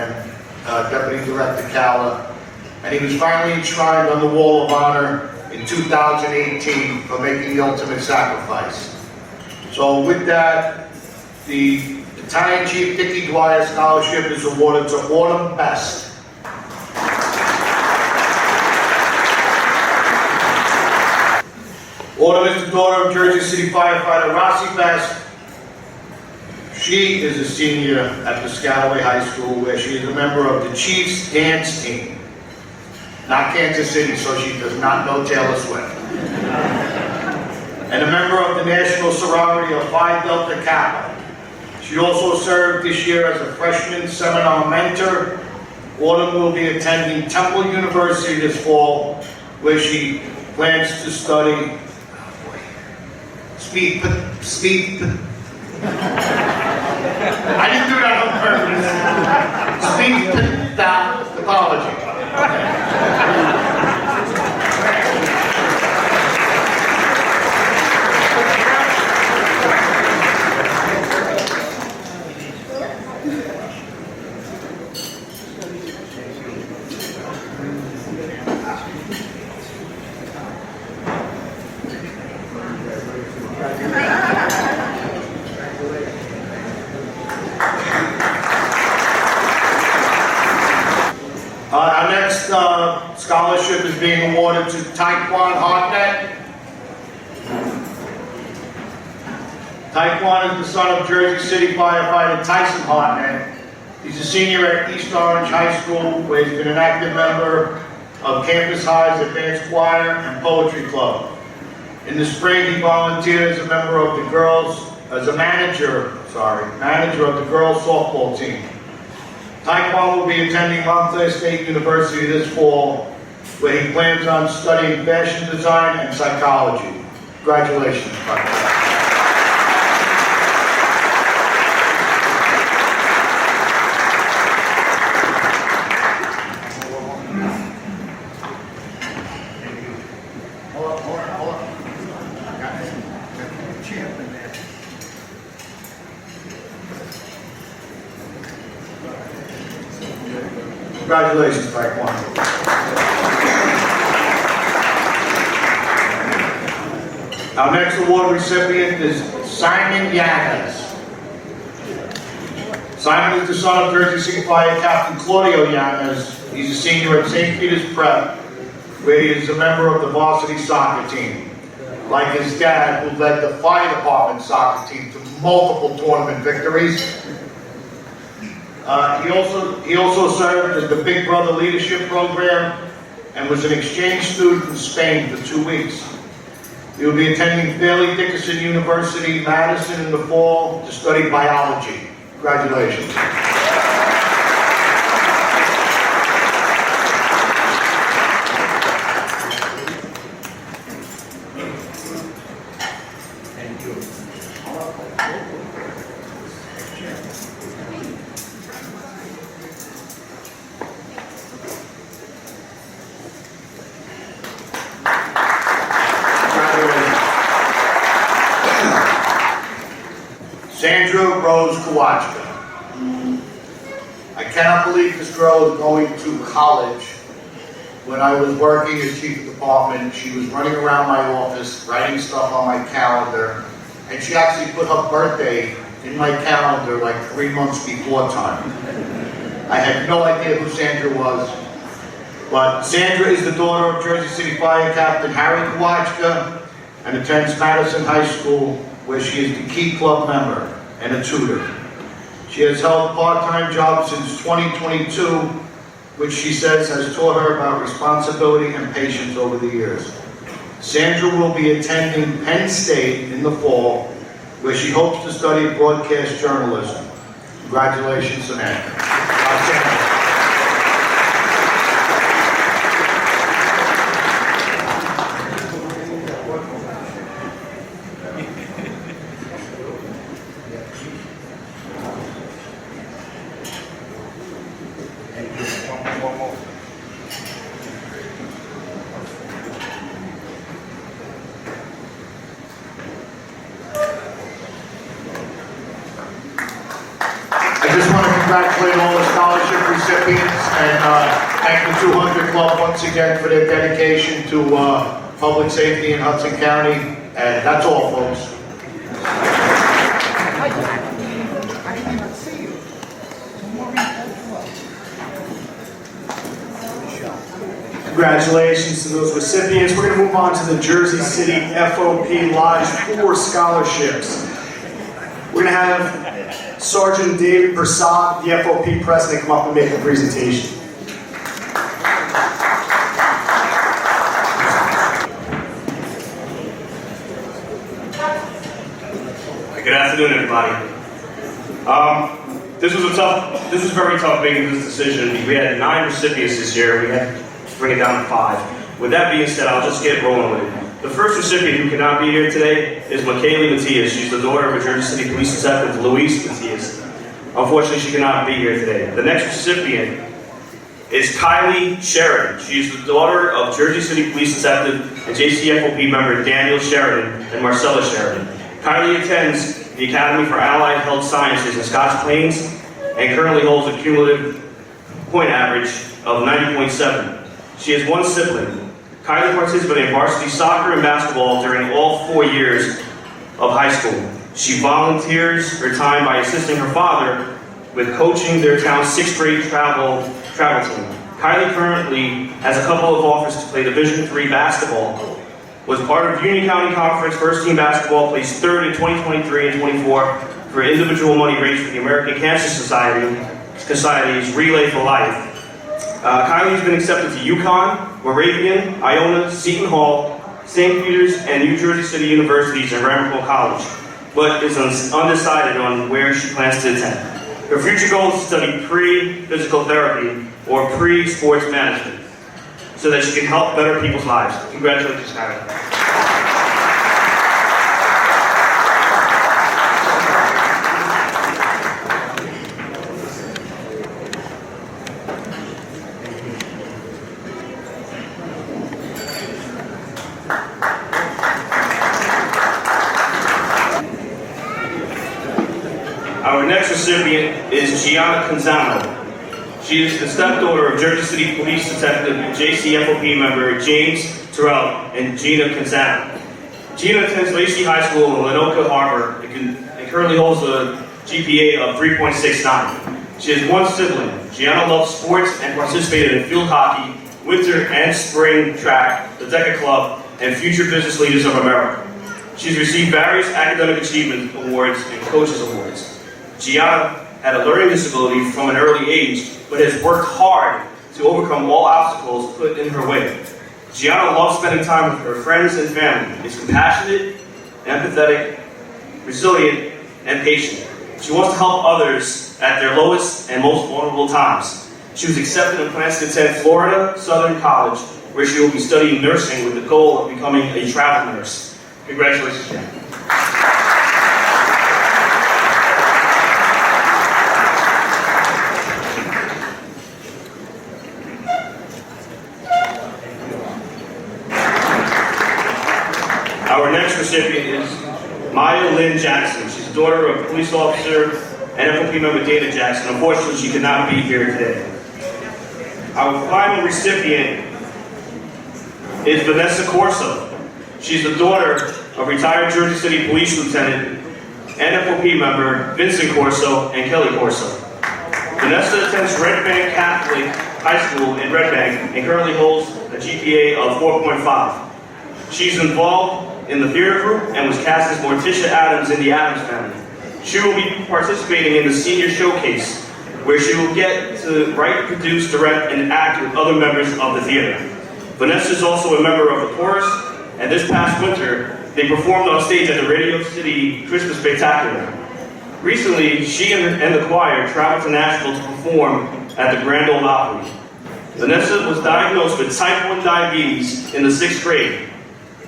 Deputy Director Calla. And he was finally enshrined on the Wall of Honor in 2018 for making the ultimate sacrifice. So with that, the Battalion Chief Dickie Dwyer Scholarship is awarded to Autumn Best. Autumn is the daughter of Jersey City firefighter Rossi Best. She is a senior at Piscataway High School, where she is a member of the Chiefs dance team. Not Kansas City, so she does not know Taylor Swift. And a member of the National Sorority of Phi Delta Kappa. She also served this year as a freshman seminar mentor. Autumn will be attending Temple University this fall, where she plans to study speed. I didn't do that on purpose. Speech pathology. Our next scholarship is being awarded to Taekwon Hartnett. Taekwon is the son of Jersey City firefighter Tyson Hartnett. He's a senior at East Orange High School, where he's been an active member of Campus High's Advanced Choir and Poetry Club. In the spring, he volunteered as a member of the manager of the girls softball team. Taekwon will be attending Montclair State University this fall, where he plans on studying fashion design and psychology. Congratulations, Taekwon. Congratulations, Taekwon. Our next award recipient is Simon Yanez. Simon is the son of Jersey City Fire Captain Claudio Yanez. He's a senior at St. Peter's Prep, where he is a member of the varsity soccer team. Like his dad, who led the fire department soccer team to multiple tournament victories. He also served as the Big Brother Leadership Program and was an exchange student in Spain for 2 weeks. He will be attending Fairleigh Dickinson University, Madison in the fall to study biology. Congratulations. Sandra Rose Kowachka. I cannot believe this girl is going to college. When I was working as chief of department, she was running around my office, writing stuff on my calendar, and she actually put her birthday in my calendar like 3 months before time. I had no idea who Sandra was, but Sandra is the daughter of Jersey City Fire Captain Harry Kowachka and attends Madison High School, where she is the key club member and a tutor. She has held part-time jobs since 2022, which she says has taught her about responsibility and patience over the years. Sandra will be attending Penn State in the fall, where she hopes to study broadcast journalism. Congratulations, Samantha. Sandra. congratulate all the scholarship recipients and thank the 200 Club once again for their dedication to public safety in Hudson County. And that's all, folks. Congratulations to those recipients. We're going to move on to the Jersey City FOP Lodge 4 scholarships. We're going to have Sergeant David Prasad, the FOP president, come up and make a presentation. Good afternoon, everybody. This was very tough making this decision. We had 9 recipients this year. We had to bring it down to 5. With that being said, I'll just get rolling with it. The first recipient who cannot be here today is McKaylee Matias. She's the daughter of a Jersey City Police Detective, Luis Matias. Unfortunately, she cannot be here today. The next recipient is Kylie Sheridan. She's the daughter of Jersey City Police Detective and JCFOP member Daniel Sheridan and Marcella Sheridan. Kylie attends the Academy for Allied Health Sciences in Scotch Plains and currently holds a cumulative point average of 90.7. She has one sibling. Kylie participated in varsity soccer and basketball during all 4 years of high school. She volunteers her time by assisting her father with coaching their town's 6th grade travel team. Kylie currently has a couple of offers to play Division III basketball. Was part of Union County Conference first team basketball, placed 3rd in 2023 and 24 for individual money raised for the American Cancer Society's Relay for Life. Kylie's been accepted to UConn, Moravian, Iona, Seton Hall, St. Peter's, and New Jersey City Universities and Ramapo College, but is undecided on where she plans to attend. Her future goal is to study pre-physical therapy or pre-sports management, so that she can help better people's lives. Congratulations, Kylie. Our next recipient is Gianna Canzano. She is the stepdaughter of Jersey City Police Detective and JCFOP member James Terrell and Gina Canzano. Gina attends Lacey High School in Lenoka Harbor and currently holds a GPA of 3.69. She has one sibling. Gianna loves sports and participated in field hockey, winter and spring track, the DECA Club, and Future Business Leaders of America. She's received various academic achievement awards and coaches awards. Gianna had a learning disability from an early age, but has worked hard to overcome all obstacles put in her way. Gianna loves spending time with her friends and family, is compassionate, empathetic, resilient, and patient. She wants to help others at their lowest and most vulnerable times. She was accepted and plans to attend Florida Southern College, where she will be studying nursing with the goal of becoming a travel nurse. Congratulations, Gianna. Our next recipient is Maya Lynn Jackson. She's the daughter of police officer and FOP member Dana Jackson. Unfortunately, she could not be here today. Our final recipient is Vanessa Corso. She's the daughter of retired Jersey City Police Lieutenant and FOP member Vincent Corso and Kelly Corso. Vanessa attends Red Bank Catholic High School in Red Bank and currently holds a GPA of 4.5. She's involved in the theater group and was cast as Morticia Adams in the Addams Family. She will be participating in the Senior Showcase, where she will get to write, produce, direct, and act with other members of the theater. Vanessa is also a member of the chorus, and this past winter, they performed on stage at the Radio City Christmas Spectacular. Recently, she and the choir traveled to Nashville to perform at the Grand Ole Opry. Vanessa was diagnosed with type 1 diabetes in the 6th grade,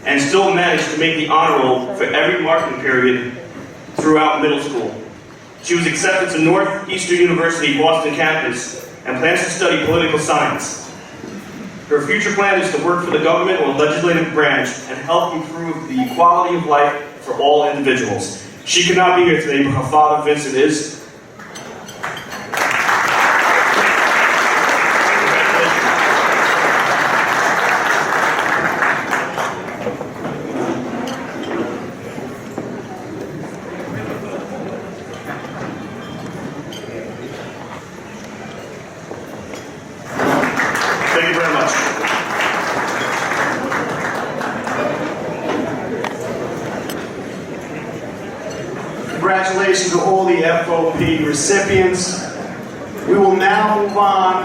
and still managed to make the honor roll for every marking period throughout middle school. She was accepted to Northeastern University Boston campus and plans to study political science. Her future plan is to work for the government or legislative branch and help improve the quality of life for all individuals. She could not be here today, but her father, Vincent, is. Congratulations to all the FOP recipients. We will now move on,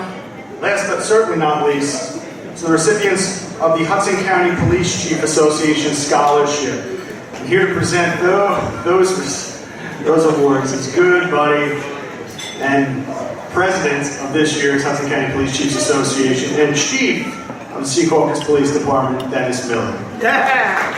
last but certainly not least, to the recipients of the Hudson County Police Chief Association Scholarship. I'm here to present those awards. It's good, buddy, and President of this year's Hudson County Police Chiefs Association and Chief of the Secaucus Police Department, Dennis Miller. Yeah.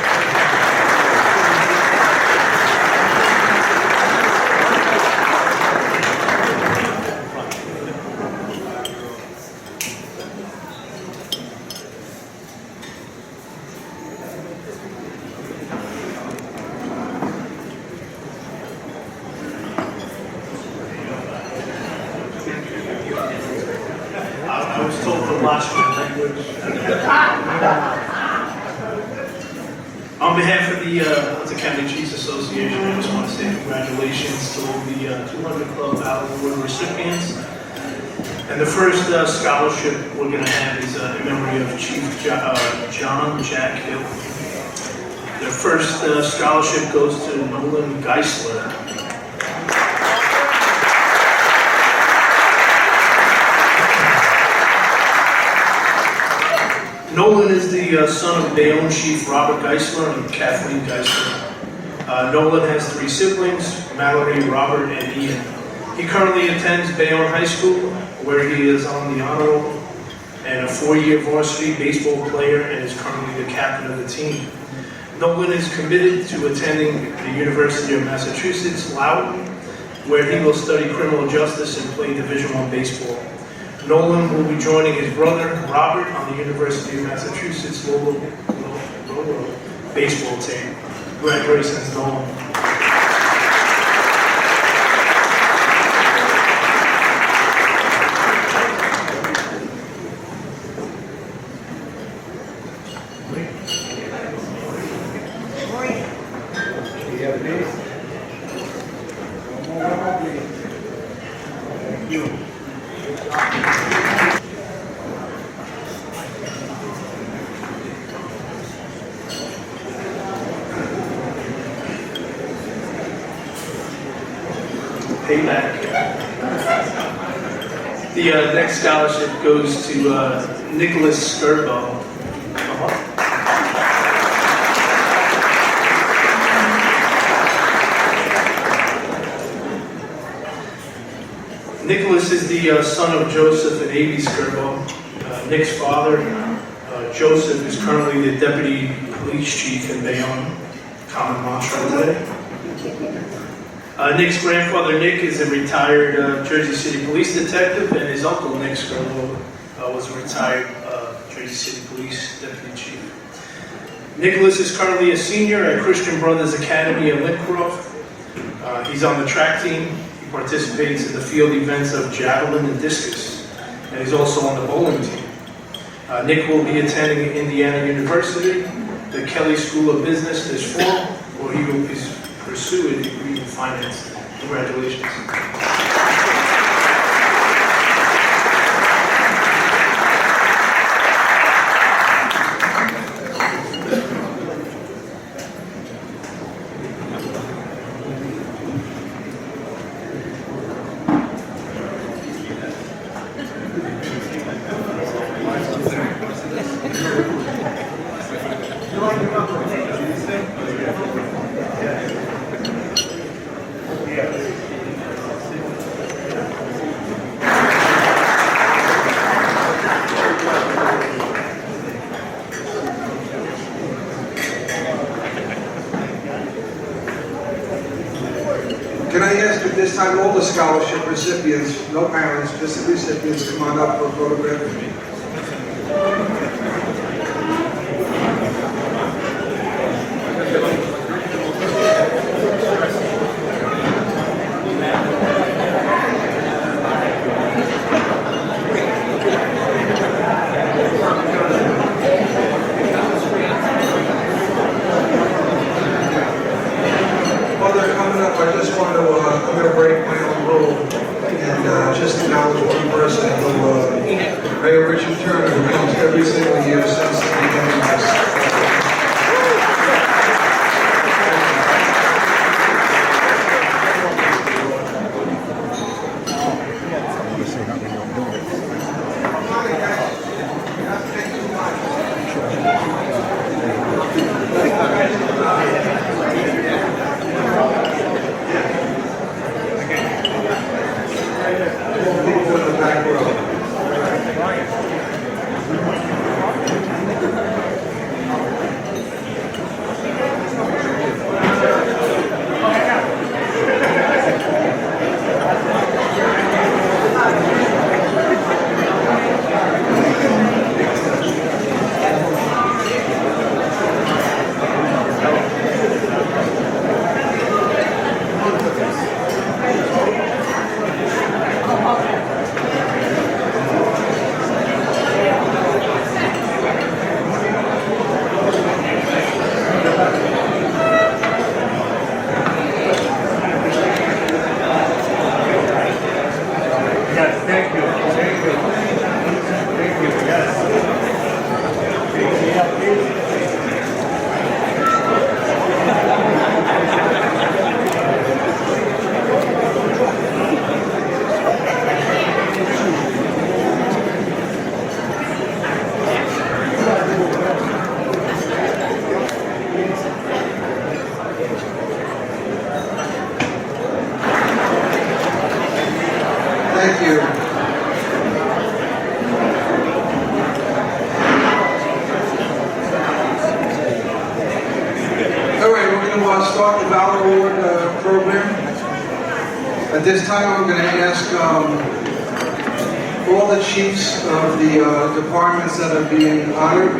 I was told to watch my language. On behalf of the Hudson County Chiefs Association, I just want to say congratulations to all the 200 Club Valor Award recipients. And the first scholarship we're going to have is in memory of Chief John Jack Hill. The first scholarship goes to Nolan Geisler. Nolan is the son of Bayonne Chief Robert Geisler and Kathleen Geisler. Nolan has 3 siblings, Mallory, Robert, and Ian. He currently attends Bayonne High School, where he is on the honor roll, and a 4-year varsity baseball player, and is currently the captain of the team. Nolan is committed to attending the University of Massachusetts, Loudoun, where he will study criminal justice and play Division I baseball. Nolan will be joining his brother, Robert, on the University of Massachusetts Lowell baseball team. Congratulations, Nolan. Payback. The next scholarship goes to Nicholas Skirbo. Nicholas is the son of Joseph and Amy Skirbo. Nick's father, Joseph, is currently the Deputy Police Chief in Bayonne, common mantra today. Nick's grandfather, Nick, is a retired Jersey City police detective, and his uncle, Nick Skirbo, was a retired Jersey City Police Deputy Chief. Nicholas is currently a senior at Christian Brothers Academy in Lincroft. He's on the track team. He participates in the field events of javelin and discus, and he's also on the bowling team. Nick will be attending Indiana University, the Kelly School of Business this fall, where he will pursue a degree in finance. Congratulations. Can I ask at this time all the scholarship recipients, no parents, just the recipients, come on up for a photograph? While they're coming up, I just want to, I'm going to break my own rule and just acknowledge one person who, Mayor Richard Turner, who comes every single year since the beginning of this. Yes, thank you. Thank you. Thank you. Yes. Thank you. All right, we're going to start the Valor Award program. At this time, I'm going to ask all the chiefs of the departments that are being honored.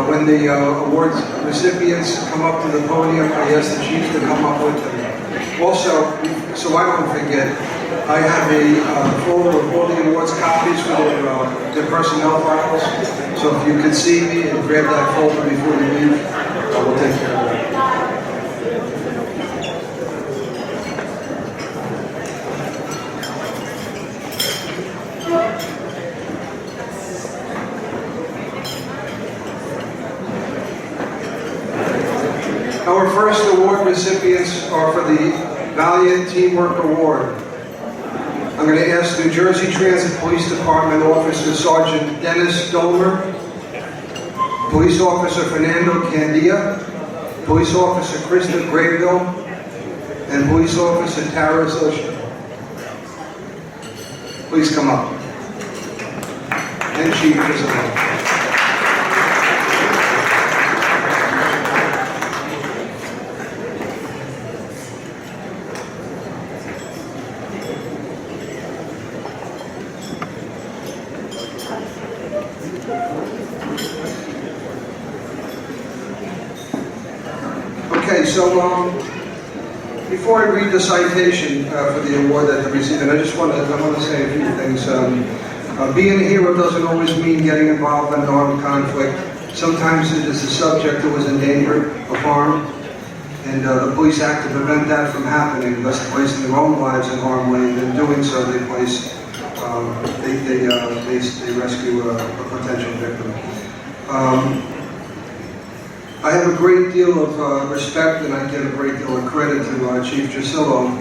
When the awards recipients come up to the podium, I ask the chiefs to come up with them. Also, so I don't forget, I have a folder of all the awards copies for their personnel files. So if you could see me and grab that folder before you leave, I will take care of that. Our first award recipients are for the Valiant Teamwork Award. I'm going to ask New Jersey Transit Police Department Officer Sergeant Dennis Dolmer, Police Officer Fernando Candia, Police Officer Krista Grayville, and Police Officer Tara Zosha. Please come up. And Chief Isabel. Okay, so before I read the citation for the award that they received, and I want to say a few things. Being a hero doesn't always mean getting involved in an armed conflict. Sometimes it is the subject who is in danger of harm, and the police act to prevent that from happening, thus placing their own lives in harm's way. And in doing so, they rescue a potential victim. I have a great deal of respect, and I give a great deal of credit to Chief Gisillo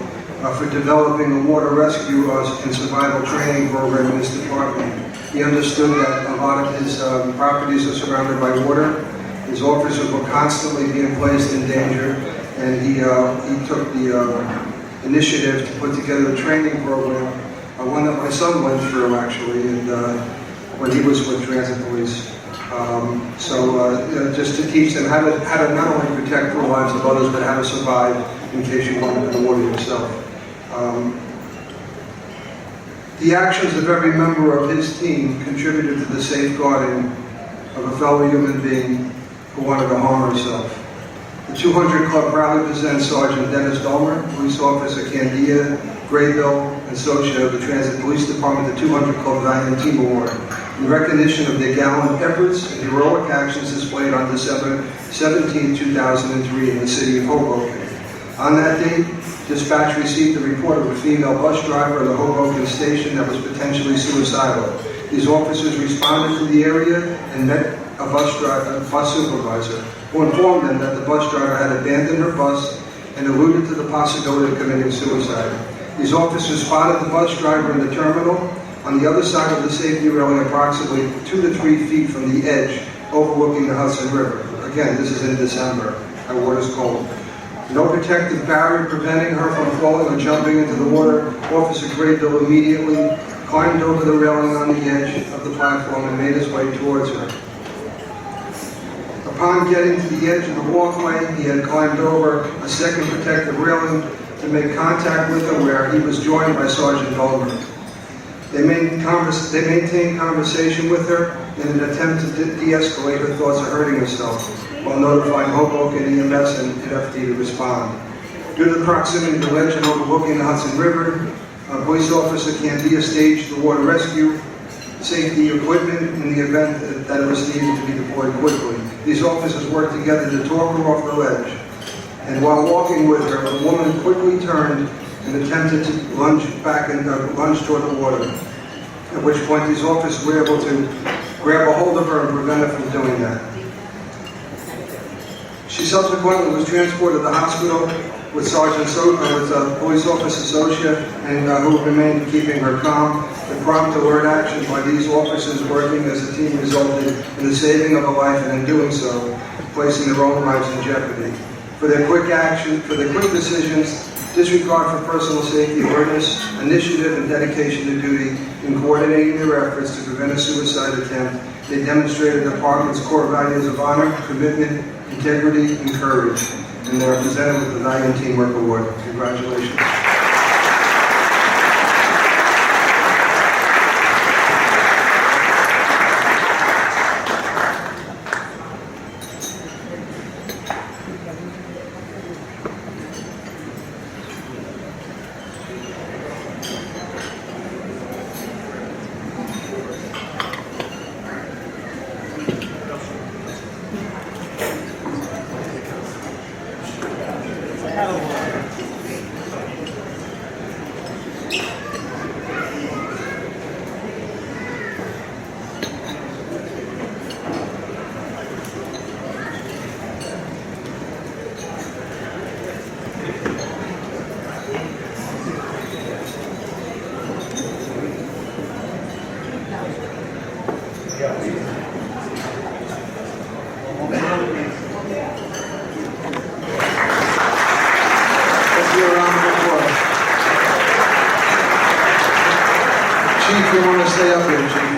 for developing a water rescue and survival training program in this department. He understood that a lot of his properties are surrounded by water. His officers were constantly being placed in danger, and he took the initiative to put together a training program, one that my son went through actually, and when he was with Transit Police. Just to teach them how to not only protect the lives of others, but how to survive in case you want to in the water yourself. The actions of every member of his team contributed to the safeguarding of a fellow human being who wanted to harm herself. The 200 Club proudly presents Sergeant Dennis Dolmer, Police Officer Candia Grayville, and Socia of the Transit Police Department, the 200 Club Valiant Team Award, in recognition of their gallant efforts and heroic actions displayed on December 17, 2003 in the city of Hoboken. On that date, dispatch received a report of a female bus driver at the Hoboken station that was potentially suicidal. These officers responded to the area and met a bus supervisor, who informed them that the bus driver had abandoned her bus and alluded to the possibility of committing suicide. These officers spotted the bus driver in the terminal on the other side of the safety railing, approximately 2 to 3 feet from the edge overlooking the Hudson River. Again, this is in December. Our water's cold. No protective barrier preventing her from falling or jumping into the water. Officer Grayville immediately climbed over the railing on the edge of the platform and made his way towards her. Upon getting to the edge of the walkway, he had climbed over a second protective railing to make contact with her, where he was joined by Sergeant Dolmer. They maintained conversation with her in an attempt to de-escalate her thoughts of hurting herself, while notifying Hoboken EMS and FD to respond. Due to the proximity of the ledge and overlooking the Hudson River, Police Officer Candia staged the water rescue safety equipment in the event that it was needed to be deployed quickly. These officers worked together to talk her off the ledge, and while walking with her, the woman quickly turned and attempted to lunge toward the water, at which point these officers were able to grab a hold of her and prevent her from doing that. She subsequently was transported to the hospital with Police Officer Socia, and who remained keeping her calm. The prompt alert action by these officers working as a team resulted in the saving of a life, and in doing so, placing their own lives in jeopardy. For their quick decisions, disregard for personal safety, awareness, initiative, and dedication to duty in coordinating their efforts to prevent a suicide attempt, they demonstrated the department's core values of honor, commitment, integrity, and courage, and they are presented with the Valiant Teamwork Award. Congratulations. Let's give a round of applause. Chief, you want to stay up here, Chief?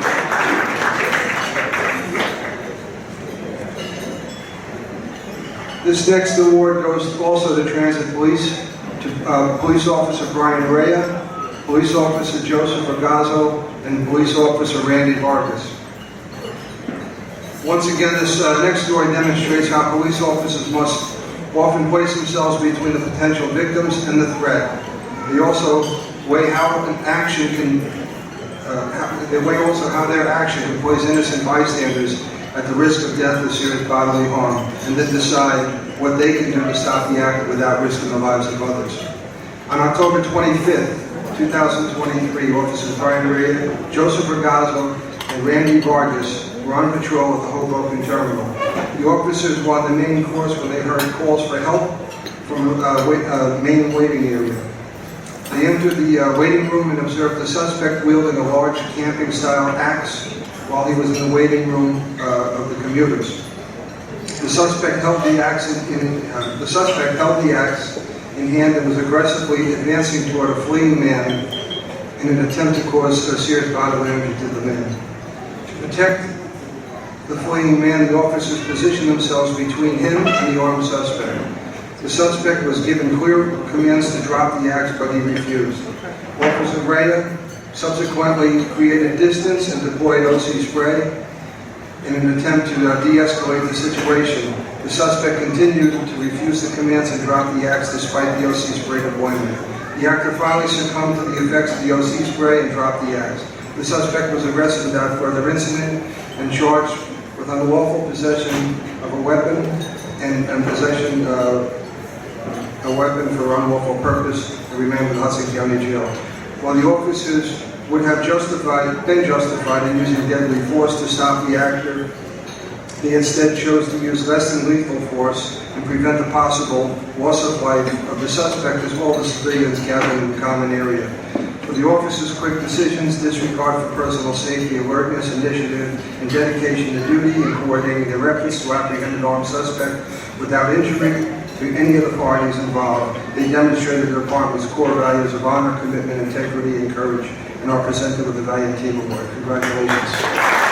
This next award goes also to Transit Police, to Police Officer Brian Rea, Police Officer Joseph Ragazzo, and Police Officer Randy Vargas. Once again, this next story demonstrates how police officers must often place themselves between the potential victims and the threat. They also weigh how their action can place innocent bystanders at the risk of death or serious bodily harm, and then decide what they can do to stop the act without risking the lives of others. On October 25th, 2023, Officers Brian Rea, Joseph Ragazzo, and Randy Vargas were on patrol at the Hoboken Terminal. The officers were on the main course when they heard calls for help from a main waiting area. They entered the waiting room and observed the suspect wielding a large camping-style axe while he was in the waiting room of the commuters. The suspect held the axe in hand and was aggressively advancing toward a fleeing man in an attempt to cause serious bodily injury to the man. To protect the fleeing man, the officers positioned themselves between him and the armed suspect. The suspect was given clear commands to drop the axe, but he refused. Officer Rea subsequently created distance and deployed OC spray in an attempt to de-escalate the situation. The suspect continued to refuse the commands and drop the axe despite the OC spray deployment. The actor finally succumbed to the effects of the OC spray and dropped the axe. The suspect was arrested without further incident and charged with unlawful possession of a weapon and possession of a weapon for unlawful purpose and remained in Hudson County Jail. While the officers would have been justified in using deadly force to stop the actor, they instead chose to use less than lethal force and prevent the possible loss of life of the suspect as well as civilians gathered in the common area. For the officers' quick decisions, disregard for personal safety, alertness, initiative, and dedication to duty in coordinating their efforts to apprehend an armed suspect without injury to any of the parties involved, they demonstrated the department's core values of honor, commitment, integrity, and courage, and are presented with the Valiant Team Award. Congratulations.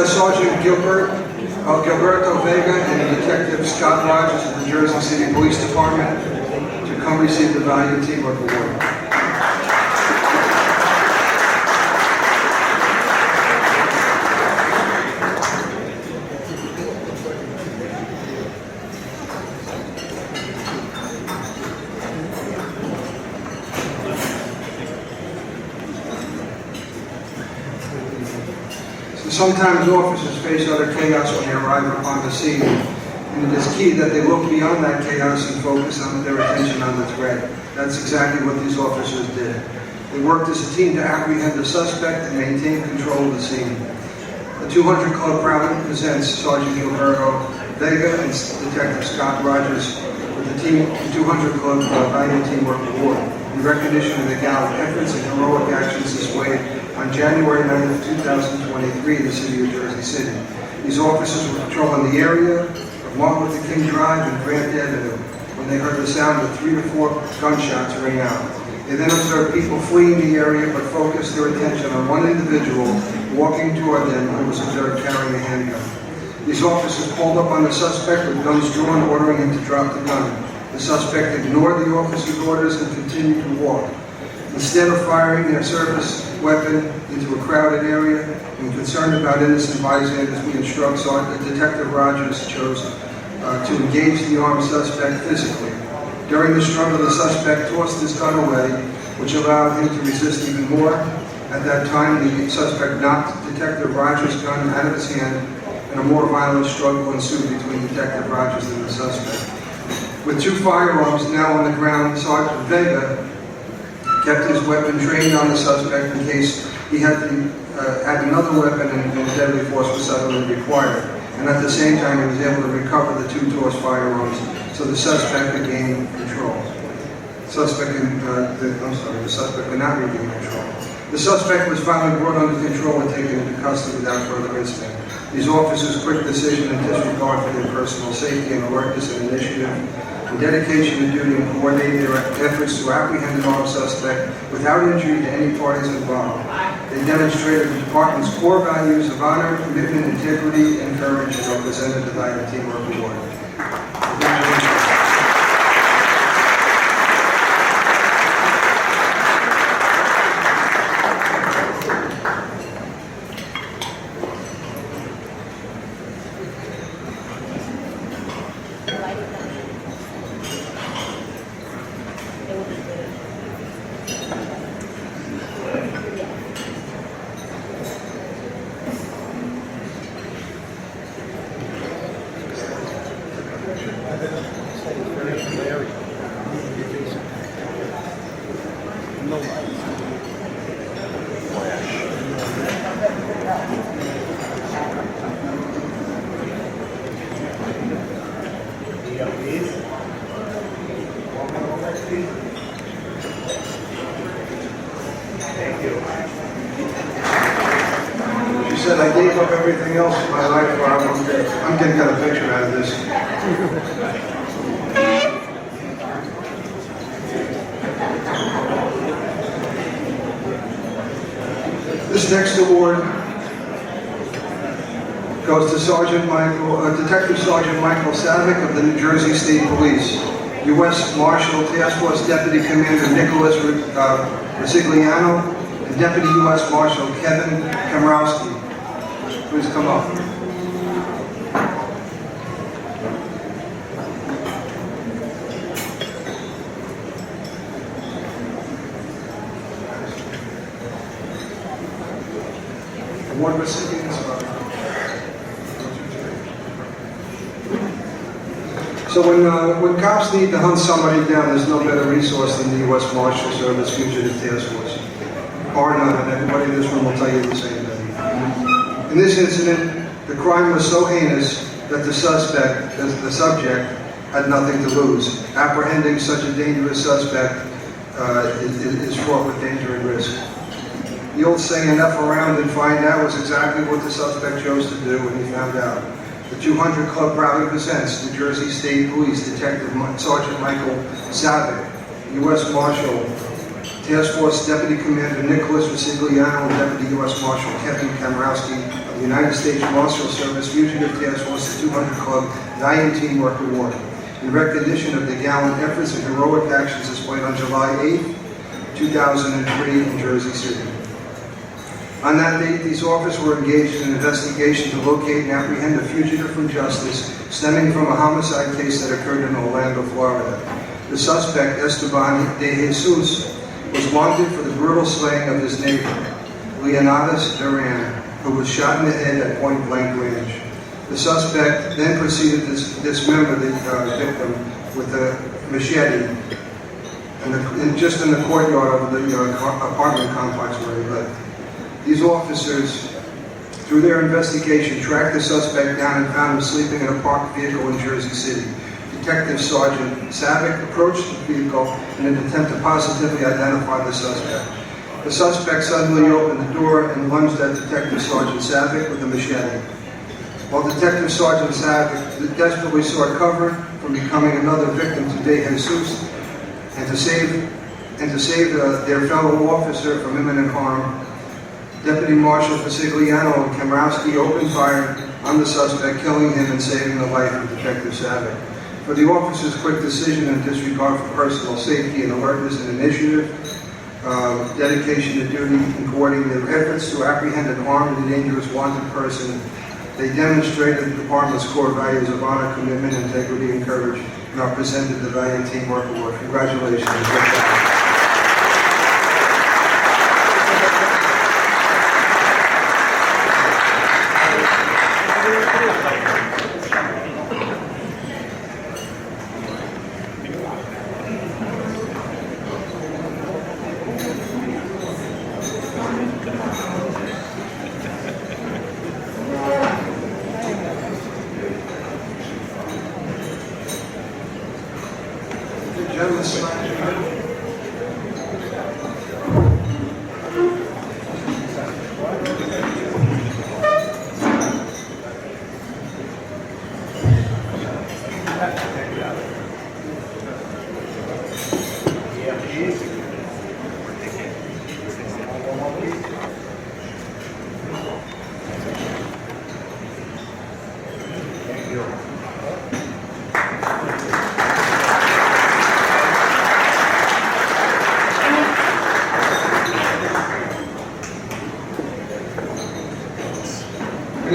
Sergeant Gilberto Vega and Detective Scott Rogers of the Jersey City Police Department to come receive the Valiant Teamwork Award. Sometimes officers face utter chaos when they arrive upon the scene, and it is key that they look beyond that chaos and focus on their attention on the threat. That's exactly what these officers did. They worked as a team to apprehend the suspect and maintain control of the scene. The 200 Club proudly presents Sergeant Gilberto Vega and Detective Scott Rogers with the Team 200 Club Valiant Teamwork Award in recognition of the gallant efforts and heroic actions displayed on January 9th, 2023 in the city of Jersey City. These officers were patrolling the area of Martin Luther King Drive and Grant Avenue when they heard the sound of 3 to 4 gunshots ring out. They then observed people fleeing the area but focused their attention on one individual walking toward them who was observed carrying a handgun. These officers pulled up on the suspect with guns drawn, ordering him to drop the gun. The suspect ignored the officer's orders and continued to walk. Instead of firing their service weapon into a crowded area and concerned about innocent bystanders, we instruct Detective Rogers chose to engage the armed suspect physically. During the struggle, the suspect tossed his gun away, which allowed him to resist even more. At that time, the suspect knocked Detective Rogers' gun out of his hand, and a more violent struggle ensued between Detective Rogers and the suspect. With 2 firearms now on the ground, Sergeant Vega kept his weapon trained on the suspect in case he had another weapon and deadly force was suddenly required. And at the same time, he was able to recover the 2 tossed firearms, so the suspect regained control. The suspect could not regain control. The suspect was finally brought under control and taken into custody without further incident. These officers' quick decision and disregard for their personal safety and alertness and initiative and dedication to duty and coordinating their efforts to apprehend an armed suspect without injury to any parties involved. They demonstrated the department's core values of honor, commitment, integrity, and courage, and are presented the Valiant Teamwork Award. She said, I gave up everything else in my life, or I'm getting a picture out of this. This next award goes to Detective Sergeant Michael Savick of the New Jersey State Police, U.S. Marshal Task Force Deputy Commander Nicholas Resigliano, and Deputy U.S. Marshal Kevin Kamrowski. Please come up. Award recipients are. So when cops need to hunt somebody down, there's no better resource than the U.S. Marshal Service Fugitive Task Force. Bar none, and everybody in this room will tell you the same thing. In this incident, the crime was so heinous that the subject, had nothing to lose. Apprehending such a dangerous suspect is fraught with danger and risk. The old saying, "F around and find out," was exactly what the suspect chose to do when he found out. The 200 Club proudly presents New Jersey State Police Detective Sergeant Michael Savick, U.S. Marshal Task Force Deputy Commander Nicholas Resigliano and Deputy U.S. Marshal Kevin Kamrowski of the United States Marshal Service Fugitive Task Force 200 Club Valiant Teamwork Award in recognition of the gallant efforts and heroic actions displayed on July 8, 2003 in Jersey City. On that date, these officers were engaged in an investigation to locate and apprehend a fugitive from justice stemming from a homicide case that occurred in Orlando, Florida. The suspect, Esteban de Jesus, was wanted for the brutal slaying of his neighbor, Leonidas Duran, who was shot in the head at point-blank range. The suspect then proceeded to dismember the victim with a machete just in the courtyard of the apartment complex where he lived. These officers, through their investigation, tracked the suspect down and found him sleeping in a parked vehicle in Jersey City. Detective Sergeant Savick approached the vehicle in an attempt to positively identify the suspect. The suspect suddenly opened the door and lunged at Detective Sergeant Savick with a machete. While Detective Sergeant Savick desperately sought cover from becoming another victim to De Jesus and to save their fellow officer from imminent harm, Deputy Marshal Resigliano and Kamrowski opened fire on the suspect, killing him and saving the life of Detective Savick. For the officer's quick decision and disregard for personal safety and alertness and initiative, dedication to duty, and coordinating their efforts to apprehend an armed and dangerous wanted person, they demonstrated the department's core values of honor, commitment, integrity, and courage, and are presented the Valiant Teamwork Award. Congratulations.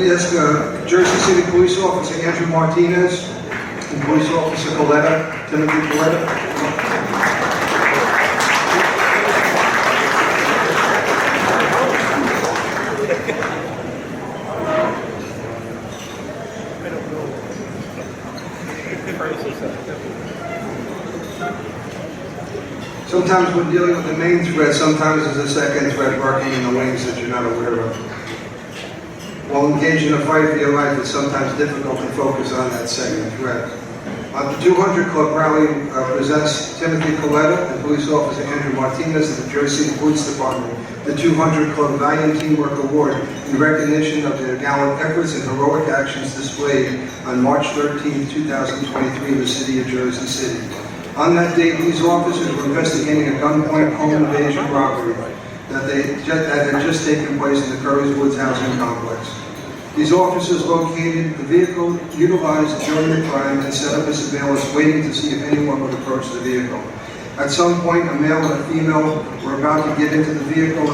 Yes, Jersey City Police Officer Andrew Martinez and Police Officer Timothy Coletta. Sometimes we're dealing with the main threat, sometimes there's a second threat working in the wings that you're not aware of. While engaged in a fight for your life, it's sometimes difficult to focus on that second threat. The 200 Club rally presents Timothy Coletta and Police Officer Andrew Martinez of the Jersey City Police Department the 200 Club Valiant Teamwork Award in recognition of their gallant efforts and heroic actions displayed on March 13, 2023 in the city of Jersey City. On that date, these officers were investigating a gunpoint home invasion robbery that had just taken place in the Curry's Woods housing complex. These officers located the vehicle utilized during the crime and set up a surveillance waiting to see if anyone would approach the vehicle. At some point, a male and a female were about to get into the vehicle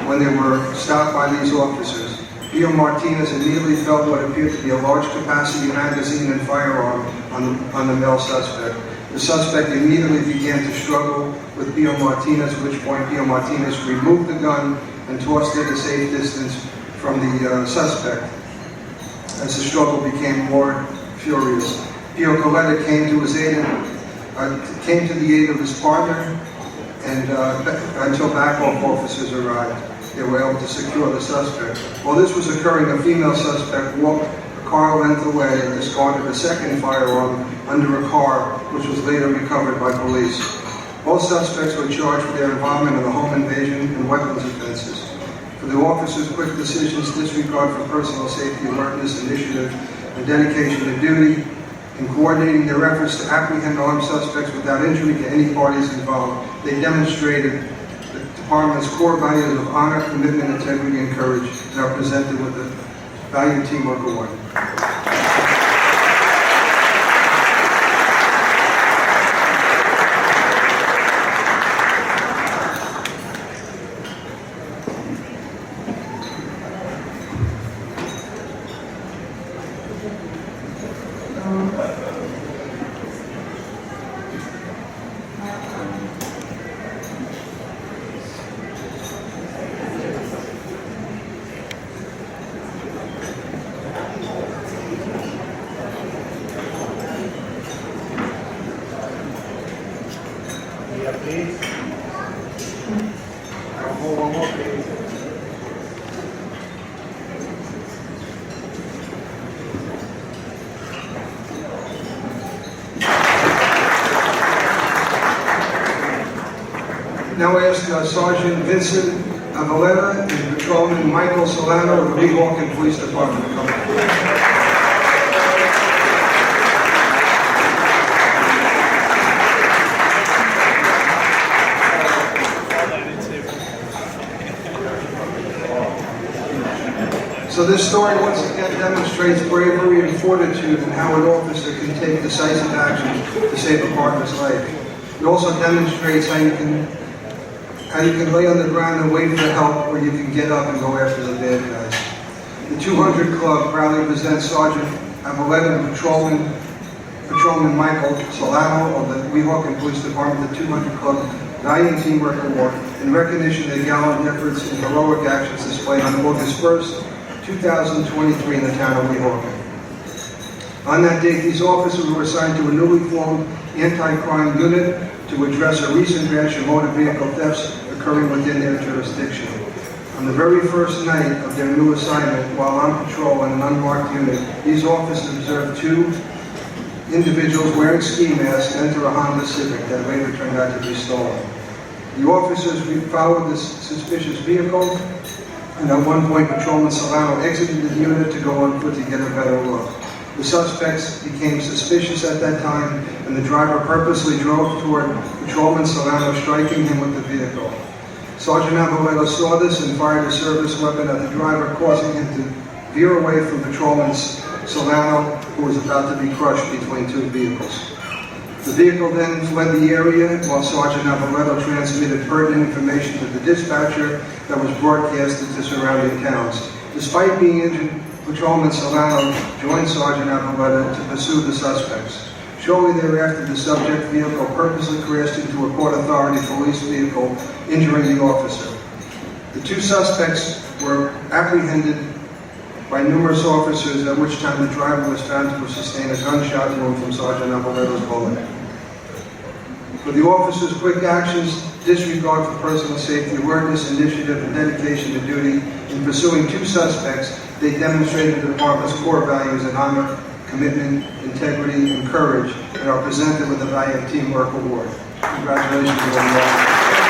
when they were stopped by these officers. Pio Martinez immediately felt what appeared to be a large capacity magazine and firearm on the male suspect. The suspect immediately began to struggle with Pio Martinez, at which point Pio Martinez removed the gun and tossed it a safe distance from the suspect. As the struggle became more furious, Pio Coletta came to the aid of his partner, and until backup officers arrived, they were able to secure the suspect. While this was occurring, a female suspect walked a car length away and discarded a second firearm under a car, which was later recovered by police. Both suspects were charged for their involvement in the home invasion and weapons offenses. For the officers' quick decisions, disregard for personal safety, alertness, initiative, and dedication to duty, in coordinating their efforts to apprehend armed suspects without injury to any parties involved, they demonstrated department's core values of honor, commitment, integrity, and courage, and are presented with the Value Teamwork Award. Now I ask Sergeant Vincent Avaleta and Patrolman Michael Solano of the Weehawken Police Department to come up. So this story once again demonstrates bravery and fortitude and how an officer can take decisive action to save a partner's life. It also demonstrates how you can lay on the ground and wait for help, or you can get up and go after the bad guys. The 200 Club proudly presents Sergeant Avaleta and Patrolman Michael Solano of the Weehawken Police Department, the 200 Club Valiant Teamwork Award, in recognition of their gallant efforts and heroic actions displayed on August 1st, 2023 in the town of Weehawken. On that date, these officers were assigned to a newly formed anti-crime unit to address a recent batch of motor vehicle thefts occurring within their jurisdiction. On the very first night of their new assignment, while on patrol in an unmarked unit, these officers observed two individuals wearing ski masks enter a Honda Civic that later turned out to be stolen. The officers followed this suspicious vehicle, and at one point, Patrolman Solano exited the unit to go on foot to get a better look. The suspects became suspicious at that time, and the driver purposely drove toward Patrolman Solano, striking him with the vehicle. Sergeant Avaleta saw this and fired a service weapon at the driver, causing him to veer away from Patrolman Solano, who was about to be crushed between two vehicles. The vehicle then fled the area while Sergeant Avaleta transmitted pertinent information to the dispatcher that was broadcasted to surrounding towns. Despite being injured, Patrolman Solano joined Sergeant Avaleta to pursue the suspects. Shortly thereafter, the subject vehicle purposely crashed into a Port Authority police vehicle, injuring the officer. The two suspects were apprehended by numerous officers, at which time the driver was found to have sustained a gunshot wound from Sergeant Avaleta's bullet. For the officers' quick actions, disregard for personal safety, awareness, initiative, and dedication to duty in pursuing two suspects, they demonstrated the department's core values in honor, commitment, integrity, and courage, and are presented with the Valiant Teamwork Award. Congratulations to them all.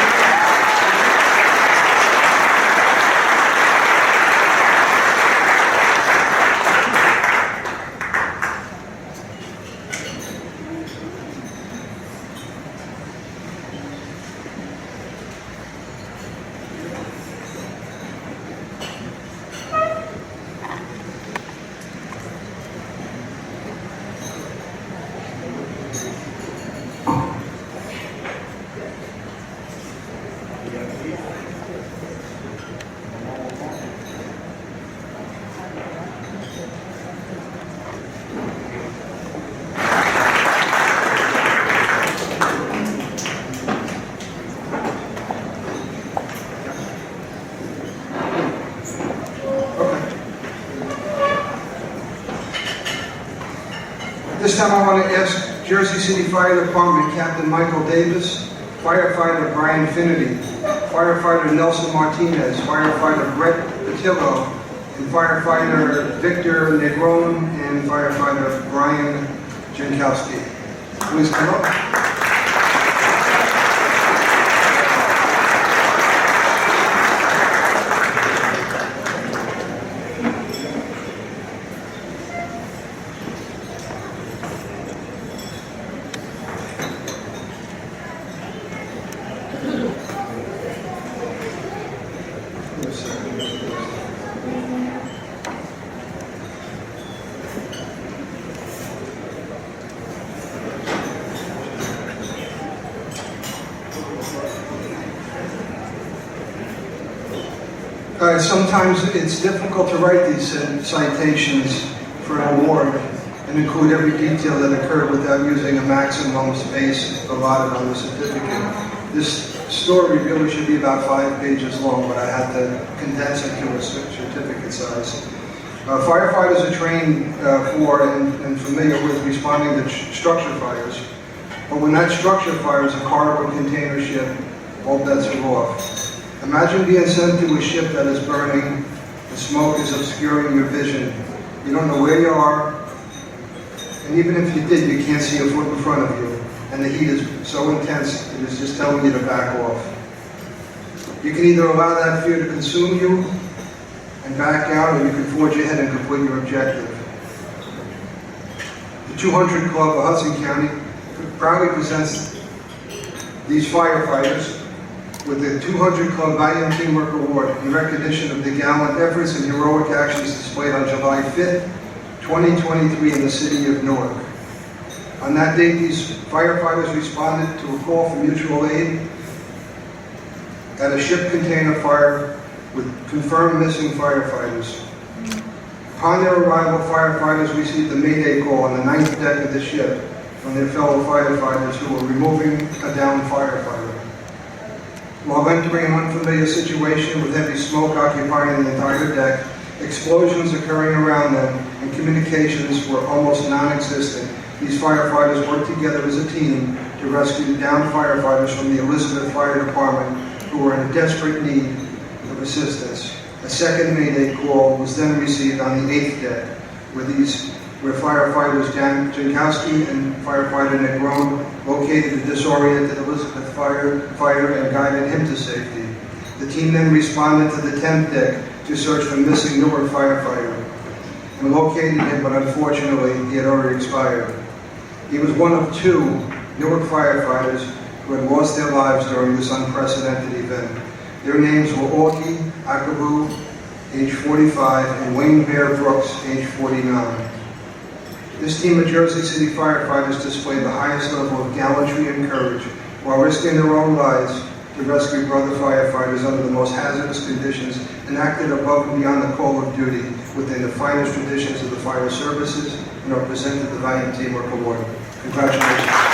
This time I want to ask Jersey City Fire Department Captain Michael Davis, Firefighter Brian Finity, Firefighter Nelson Martinez, Firefighter Brett Patillo, and Firefighter Victor Negron, and Firefighter Brian Jankowski. Please come up. All right, sometimes it's difficult to write these citations for an award and include every detail that occurred without using a maximum space allotted on the certificate. This story really should be about 5 pages long, but I had to condense it to a certificate size. Firefighters are trained for and familiar with responding to structure fires. But when that structure fire is a cargo container ship, all bets are off. Imagine being sent to a ship that is burning, the smoke is obscuring your vision. You don't know where you are, and even if you did, you can't see a foot in front of you. And the heat is so intense, it is just telling you to back off. You can either allow that fear to consume you and back out, or you can forge ahead and complete your objective. The 200 Club of Hudson County proudly presents these firefighters with the 200 Club Valiant Teamwork Award in recognition of the gallant efforts and heroic actions displayed on July 5th, 2023 in the city of Newark. On that date, these firefighters responded to a call for mutual aid at a ship container fire with confirmed missing firefighters. Upon their arrival, firefighters received a mayday call on the 9th deck of the ship from their fellow firefighters who were removing a downed firefighter. While entering an unfamiliar situation with heavy smoke occupying the entire deck, explosions occurring around them, and communications were almost non-existent, these firefighters worked together as a team to rescue the downed firefighters from the Elizabeth Fire Department who were in desperate need of assistance. A second mayday call was then received on the 8th deck, where firefighters Dan Jankowski and firefighter Nick Rohn located the disoriented Elizabeth fighter and guided him to safety. The team then responded to the 10th deck to search for missing Newark firefighter and located him, but unfortunately he had already expired. He was one of 2 Newark firefighters who had lost their lives during this unprecedented event. Their names were Augie Akabu, age 45, and Wayne Bear Brooks, age 49. This team of Jersey City firefighters displayed the highest level of gallantry and courage while risking their own lives to rescue brother firefighters under the most hazardous conditions and acted above and beyond the call of duty within the finest traditions of the fire services and are presented the Valiant Teamwork Award. Congratulations.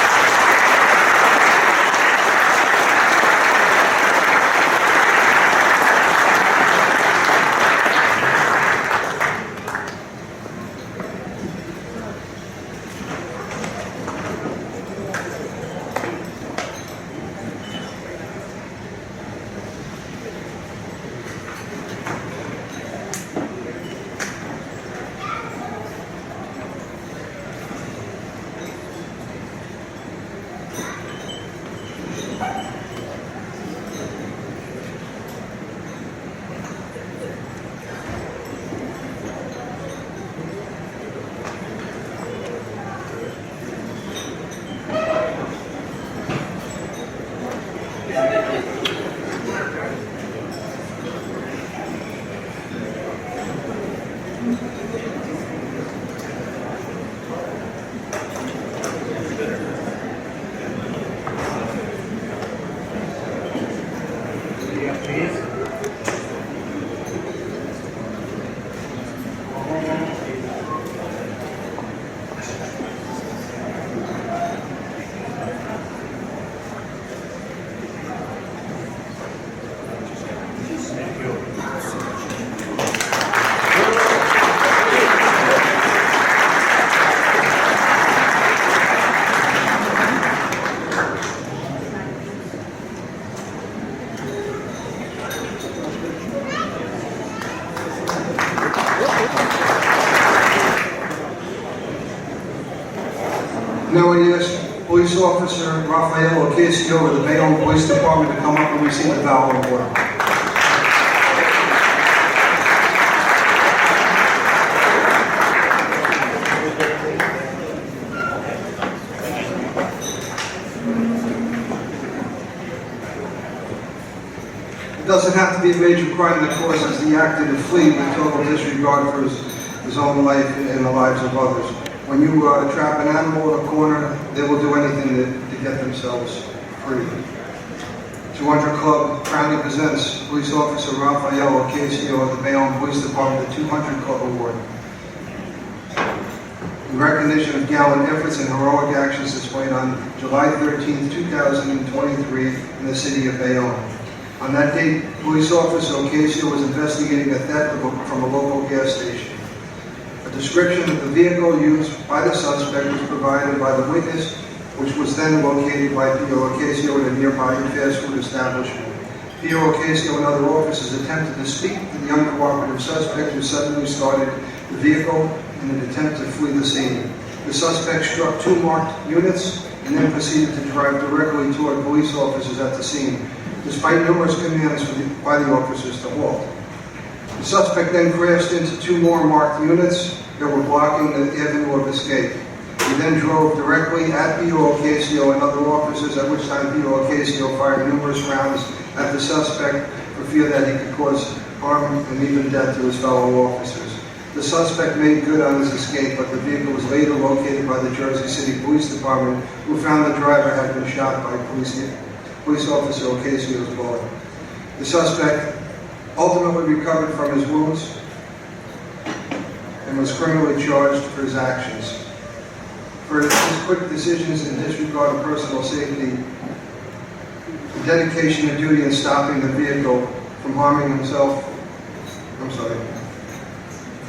Now I ask Police Officer Raphael Ocasio of the Bayonne Police Department to come up and receive the Valor Award. It doesn't have to be a major crime that causes the actor to flee with total disregard for his own life and the lives of others. When you trap an animal in a corner, they will do anything to get themselves free. 200 Club proudly presents Police Officer Raphael Ocasio of the Bayonne Police Department the 200 Club Award. In recognition of gallant efforts and heroic actions displayed on July 13, 2023 in the city of Bayonne. On that date, Police Officer Ocasio was investigating a theft from a local gas station. A description of the vehicle used by the suspect was provided by the witness, which was then located by P.O. Ocasio at a nearby fast food establishment. P.O. Ocasio and other officers attempted to speak to the uncooperative suspect, who suddenly started the vehicle in an attempt to flee the scene. The suspect struck two marked units and then proceeded to drive directly toward police officers at the scene, despite numerous commands by the officers to halt. The suspect then crashed into two more marked units that were blocking the avenue of escape. He then drove directly at P.O. Ocasio and other officers, at which time P.O. Ocasio fired numerous rounds at the suspect for fear that he could cause harm and even death to his fellow officers. The suspect made good on his escape, but the vehicle was later located by the Jersey City Police Department, who found the driver had been shot by Police Officer Ocasio's bullet. The suspect ultimately recovered from his wounds and was criminally charged for his actions. For his quick decisions in disregard of personal safety, the dedication to duty in stopping the vehicle from harming himself,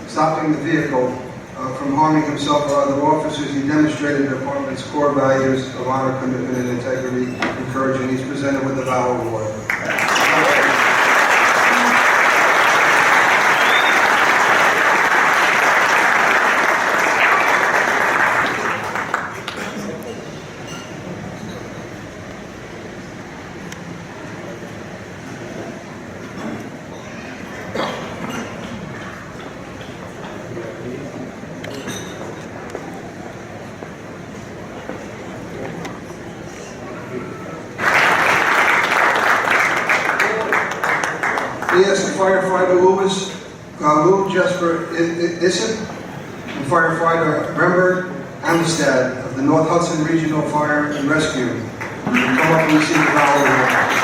stopping the vehicle from harming himself or other officers, he demonstrated the department's core values of honor, commitment, and integrity, encouraging. He's presented with the Valor Award. Yes, firefighter Lou Jesper Issip and firefighter Rembert Amistad of the North Hudson Regional Fire and Rescue come up and receive the Valor Award.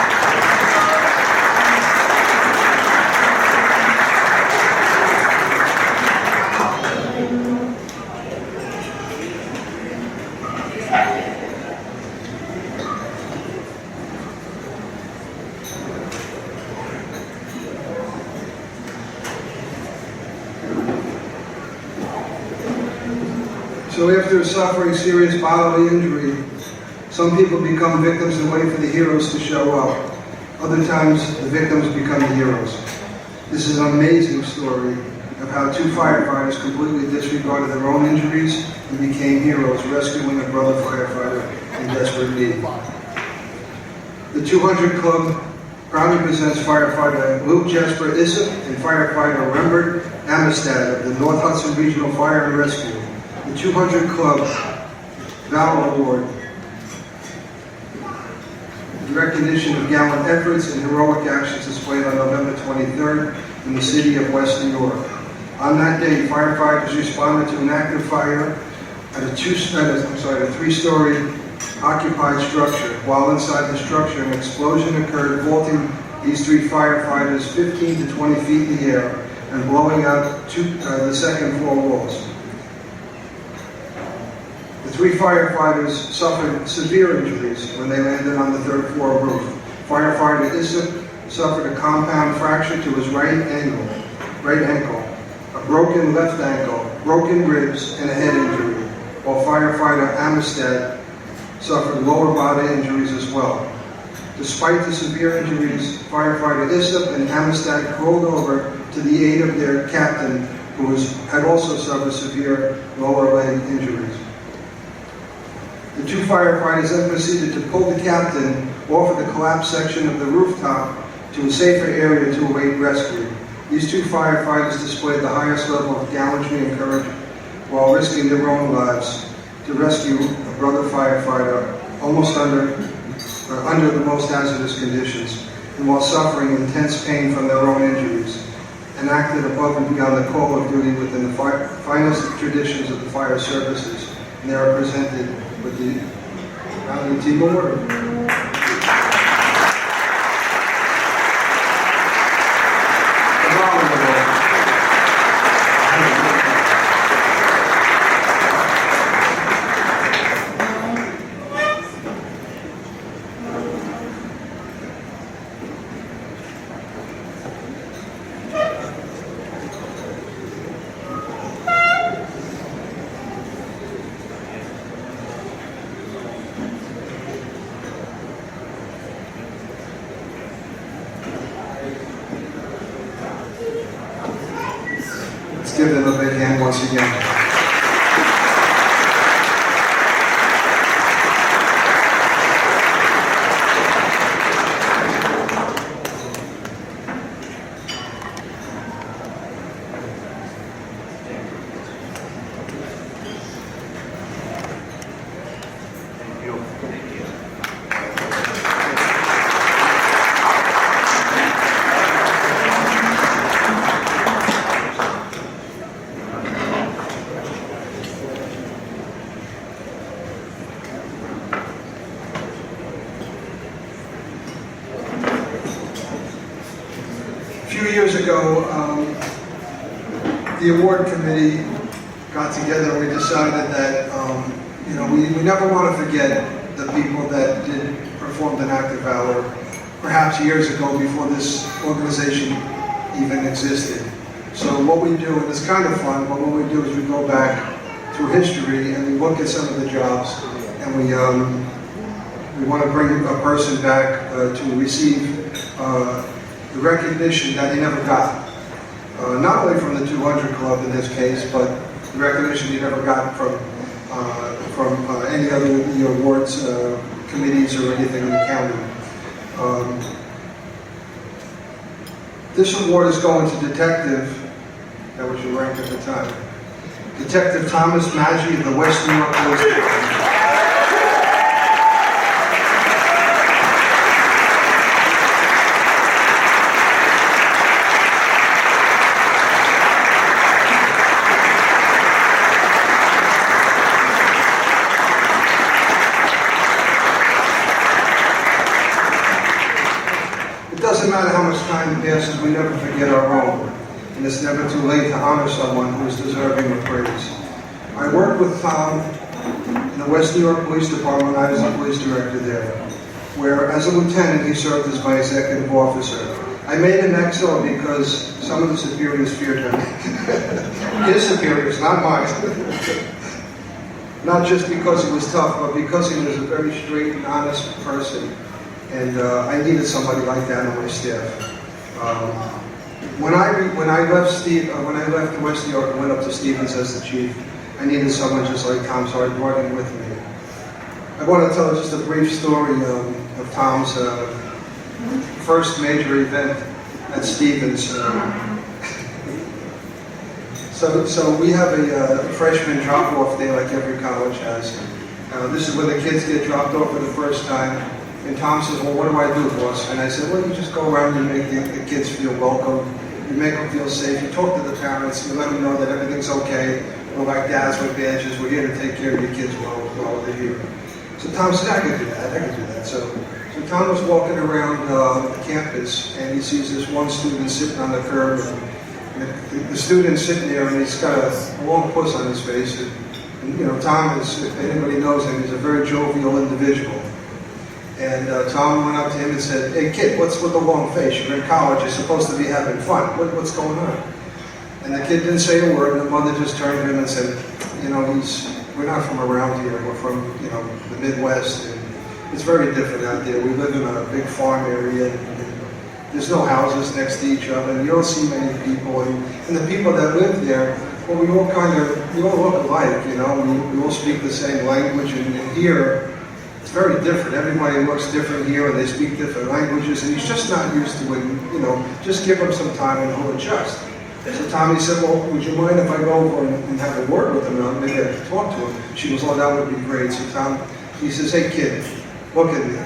So after suffering serious bodily injury, some people become victims and wait for the heroes to show up. Other times, the victims become the heroes. This is an amazing story of how two firefighters completely disregarded their own injuries and became heroes, rescuing a brother firefighter in desperate need. The 200 Club proudly presents firefighter Luke Jesper Issip and firefighter Rembert Amistad of the North Hudson Regional Fire and Rescue. The 200 Club Valor Award in recognition of gallant efforts and heroic actions displayed on November 23rd in the city of West New York. On that day, firefighters responded to an active fire at a three-story occupied structure. While inside the structure, an explosion occurred, vaulting these three firefighters 15 to 20 feet in the air and blowing out the second floor walls. The three firefighters suffered severe injuries when they landed on the third floor roof. Firefighter Issip suffered a compound fracture to his right ankle, a broken left ankle, broken ribs, and a head injury, while firefighter Amistad suffered lower body injuries as well. Despite the severe injuries, firefighter Issip and Amistad crawled over to the aid of their captain, who had also suffered severe lower leg injuries. The two firefighters then proceeded to pull the captain off of the collapsed section of the rooftop to a safer area to await rescue. These two firefighters displayed the highest level of gallantry and courage while risking their own lives to rescue a brother firefighter almost under the most hazardous conditions, and while suffering intense pain from their own injuries, and acted above and beyond the call of duty within the finest traditions of the fire services. And they are presented with the Valiant Team Award. give them a big hand once again. A few years ago, the award committee got together and we decided that, we never want to forget the people that did performed an act of valor, perhaps years ago before this organization even existed. So what we do, and it's kind of fun, but what we do is we go back through history and we look at some of the jobs and we want to bring a person back to receive the recognition that he never got. Not only from the 200 Club in this case, but the recognition he never got from any other awards committees or anything in the county. This award is going to Detective, that was your rank at the time, Detective Thomas Maggi of the West New York Police Department. It doesn't matter how much time passes, we never forget our own. And it's never too late to honor someone who is deserving of praise. I worked with Tom in the West New York Police Department when I was the police director there, where as a lieutenant he served as my executive officer. I made him XO because some of the superiors feared him. His superiors, not mine. Not just because he was tough, but because he was a very straight and honest person. And I needed somebody like that on my staff. When I left the West New York and went up to Stevens as the chief, I needed someone just like Tom, so I brought him with me. I want to tell just a brief story of Tom's first major event at Stevens. So we have a freshman drop-off day like every college has. This is when the kids get dropped off for the first time. And Tom says, well, what do I do, boss? And I said, well, you just go around and make the kids feel welcome. You make them feel safe. You talk to the parents. You let them know that everything's okay. We're like dads with badges. We're here to take care of your kids while they're here. So Tom said, I can do that. So Tom was walking around the campus, and he sees this one student sitting on the curb. And the student's sitting there, and he's got a long puss on his face. And Tom is, if anybody knows him, he's a very jovial individual. And Tom went up to him and said, hey kid, what's with the long face? You're in college, you're supposed to be having fun. What's going on? And the kid didn't say a word, and the mother just turned to him and said, we're not from around here, we're from, the Midwest, and it's very different out there. We live in a big farm area, and there's no houses next to each other, and you don't see many people, and the people that live there, well, we all look alike, we all speak the same language, and here, it's very different. Everybody looks different here, and they speak different languages, and he's just not used to it. Just give him some time and he'll adjust. So Tommy said, well, would you mind if I go over and have a word with him? Maybe I could talk to him. She goes, oh, that would be great. So Tom, he says, hey kid, look at me.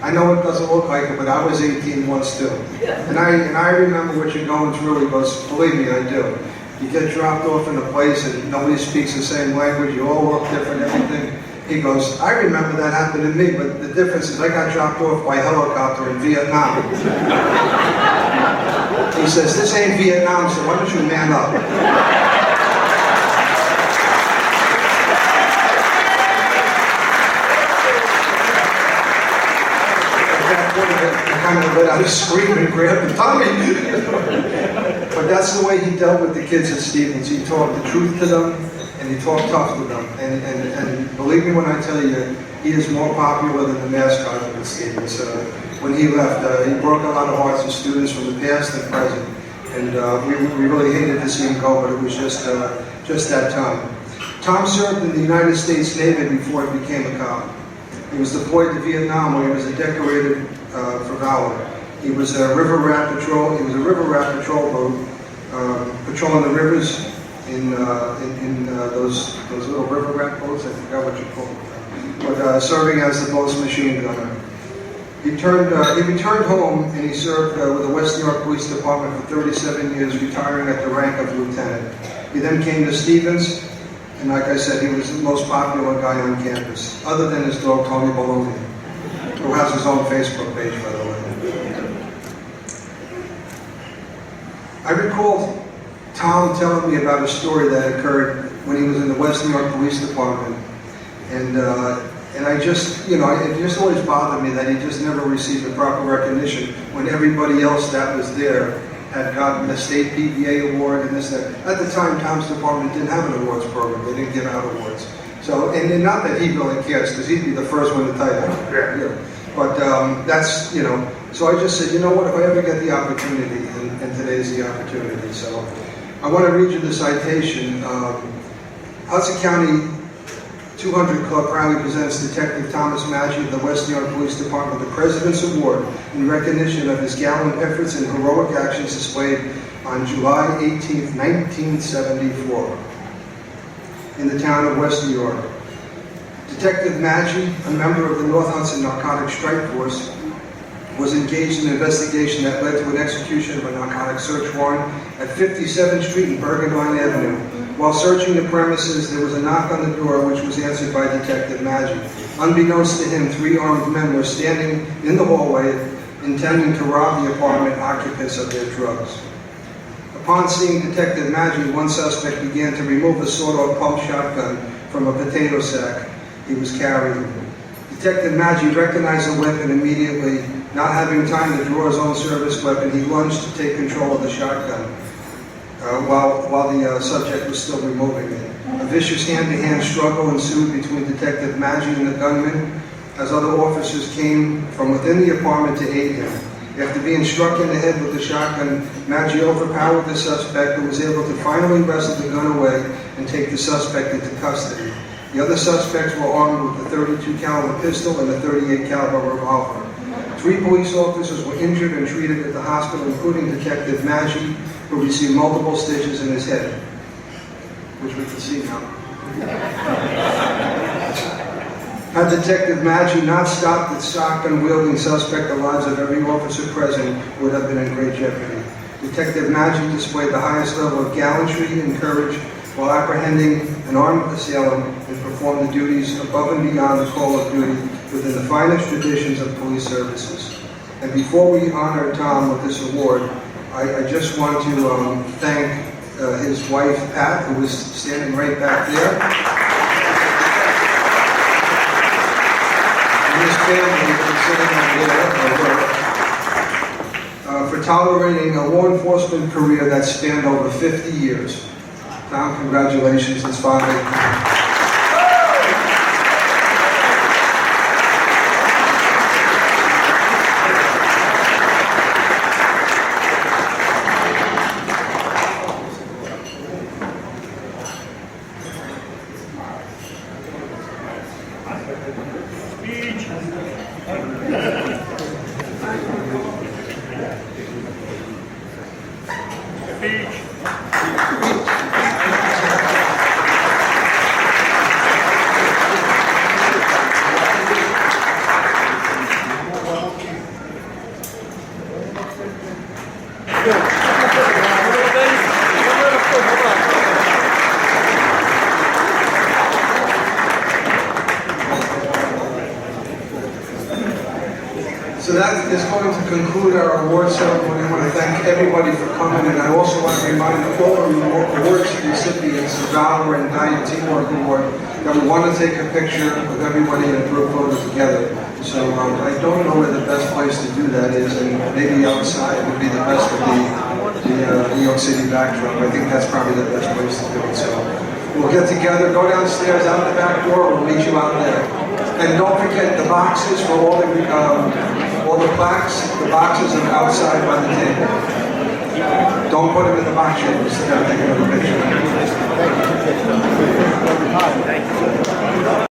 I know it doesn't look like it, but I was 18 once too. And I remember what you're going through. He goes, believe me, I do. You get dropped off in a place and nobody speaks the same language, you all look different, everything. He goes, I remember that happened to me, but the difference is I got dropped off by helicopter in Vietnam. He says, this ain't Vietnam, so why don't you man up? At that point, I kind of let out a scream and grabbed the Tommy. But that's the way he dealt with the kids at Stevens. He talked the truth to them, and he talked tough to them. And believe me when I tell you, he is more popular than the mascot at Stevens. When he left, he broke a lot of hearts of students from the past and present. And we really hated to see him go, but it was just that time. Tom served in the United States Navy before he became a cop. He was deployed to Vietnam, where he was decorated for Valor. He was a river rat patrol. He was a river rat patrol boat, patrolling the rivers in those little river rat boats. I forgot what you call them, but serving as the boat's machine gunner. He returned home and he served with the West New York Police Department for 37 years, retiring at the rank of lieutenant. He then came to Stevens, and like I said, he was the most popular guy on campus, other than his dog, Tony Baloney, who has his own Facebook page, by the way. I recall Tom telling me about a story that occurred when he was in the West New York Police Department, and I just, it just always bothered me that he just never received the proper recognition when everybody else that was there had gotten the state PBA award and this, that. At the time, Tom's department didn't have an awards program. They didn't give out awards. So, and not that he really cares, because he'd be the first one to tell you. But that's, so I just said, you know what, if I ever get the opportunity, and today's the opportunity. So I want to read you the citation. Hudson County 200 Club proudly presents Detective Thomas Maggi of the West New York Police Department the President's Award in recognition of his gallant efforts and heroic actions displayed on July 18, 1974 in the town of West New York. Detective Maggi, a member of the North Hudson Narcotics Strike Force, was engaged in an investigation that led to an execution of a narcotics search warrant at 57th Street and Bergenline Avenue. While searching the premises, there was a knock on the door, which was answered by Detective Maggi. Unbeknownst to him, 3 armed men were standing in the hallway, intending to rob the apartment occupants of their drugs. Upon seeing Detective Maggi, one suspect began to remove a sawed-off pump shotgun from a potato sack he was carrying. Detective Maggi recognized the weapon immediately. Not having time to draw his own service weapon, he lunged to take control of the shotgun while the subject was still removing it. A vicious hand-to-hand struggle ensued between Detective Maggi and the gunman as other officers came from within the apartment to aid him. After being struck in the head with the shotgun, Maggi overpowered the suspect and was able to finally wrestle the gun away and take the suspect into custody. The other suspects were armed with a .32 caliber pistol and a .38 caliber revolver. 3 police officers were injured and treated at the hospital, including Detective Maggi, who received multiple stitches in his head, which we can see now. Had Detective Maggi not stopped the shotgun-wielding suspect, the lives of every officer present would have been in great jeopardy. Detective Maggi displayed the highest level of gallantry and courage while apprehending an armed assailant and performed the duties above and beyond the call of duty within the finest traditions of police services. And before we honor Tom with this award, I just want to thank his wife, Pat, who is standing right back there. And his family, who's sitting over there, for tolerating a law enforcement career that spanned over 50 years. Tom, congratulations, it's fine. So that is going to conclude our award ceremony. I want to thank everybody for coming, and I also want to remind all the awards recipients, the Valor and Guided Teamwork Award, that we want to take a picture of everybody in a group photo together. So I don't know where the best place to do that is, and maybe outside would be the best of the New York City backdrop. I think that's probably the best place to do it. So we'll get together, go downstairs, out the back door, we'll meet you out there. And don't forget the boxes for all the plaques, the boxes are outside by the table. Don't Don't put him in the box yet, just sit down, take another picture.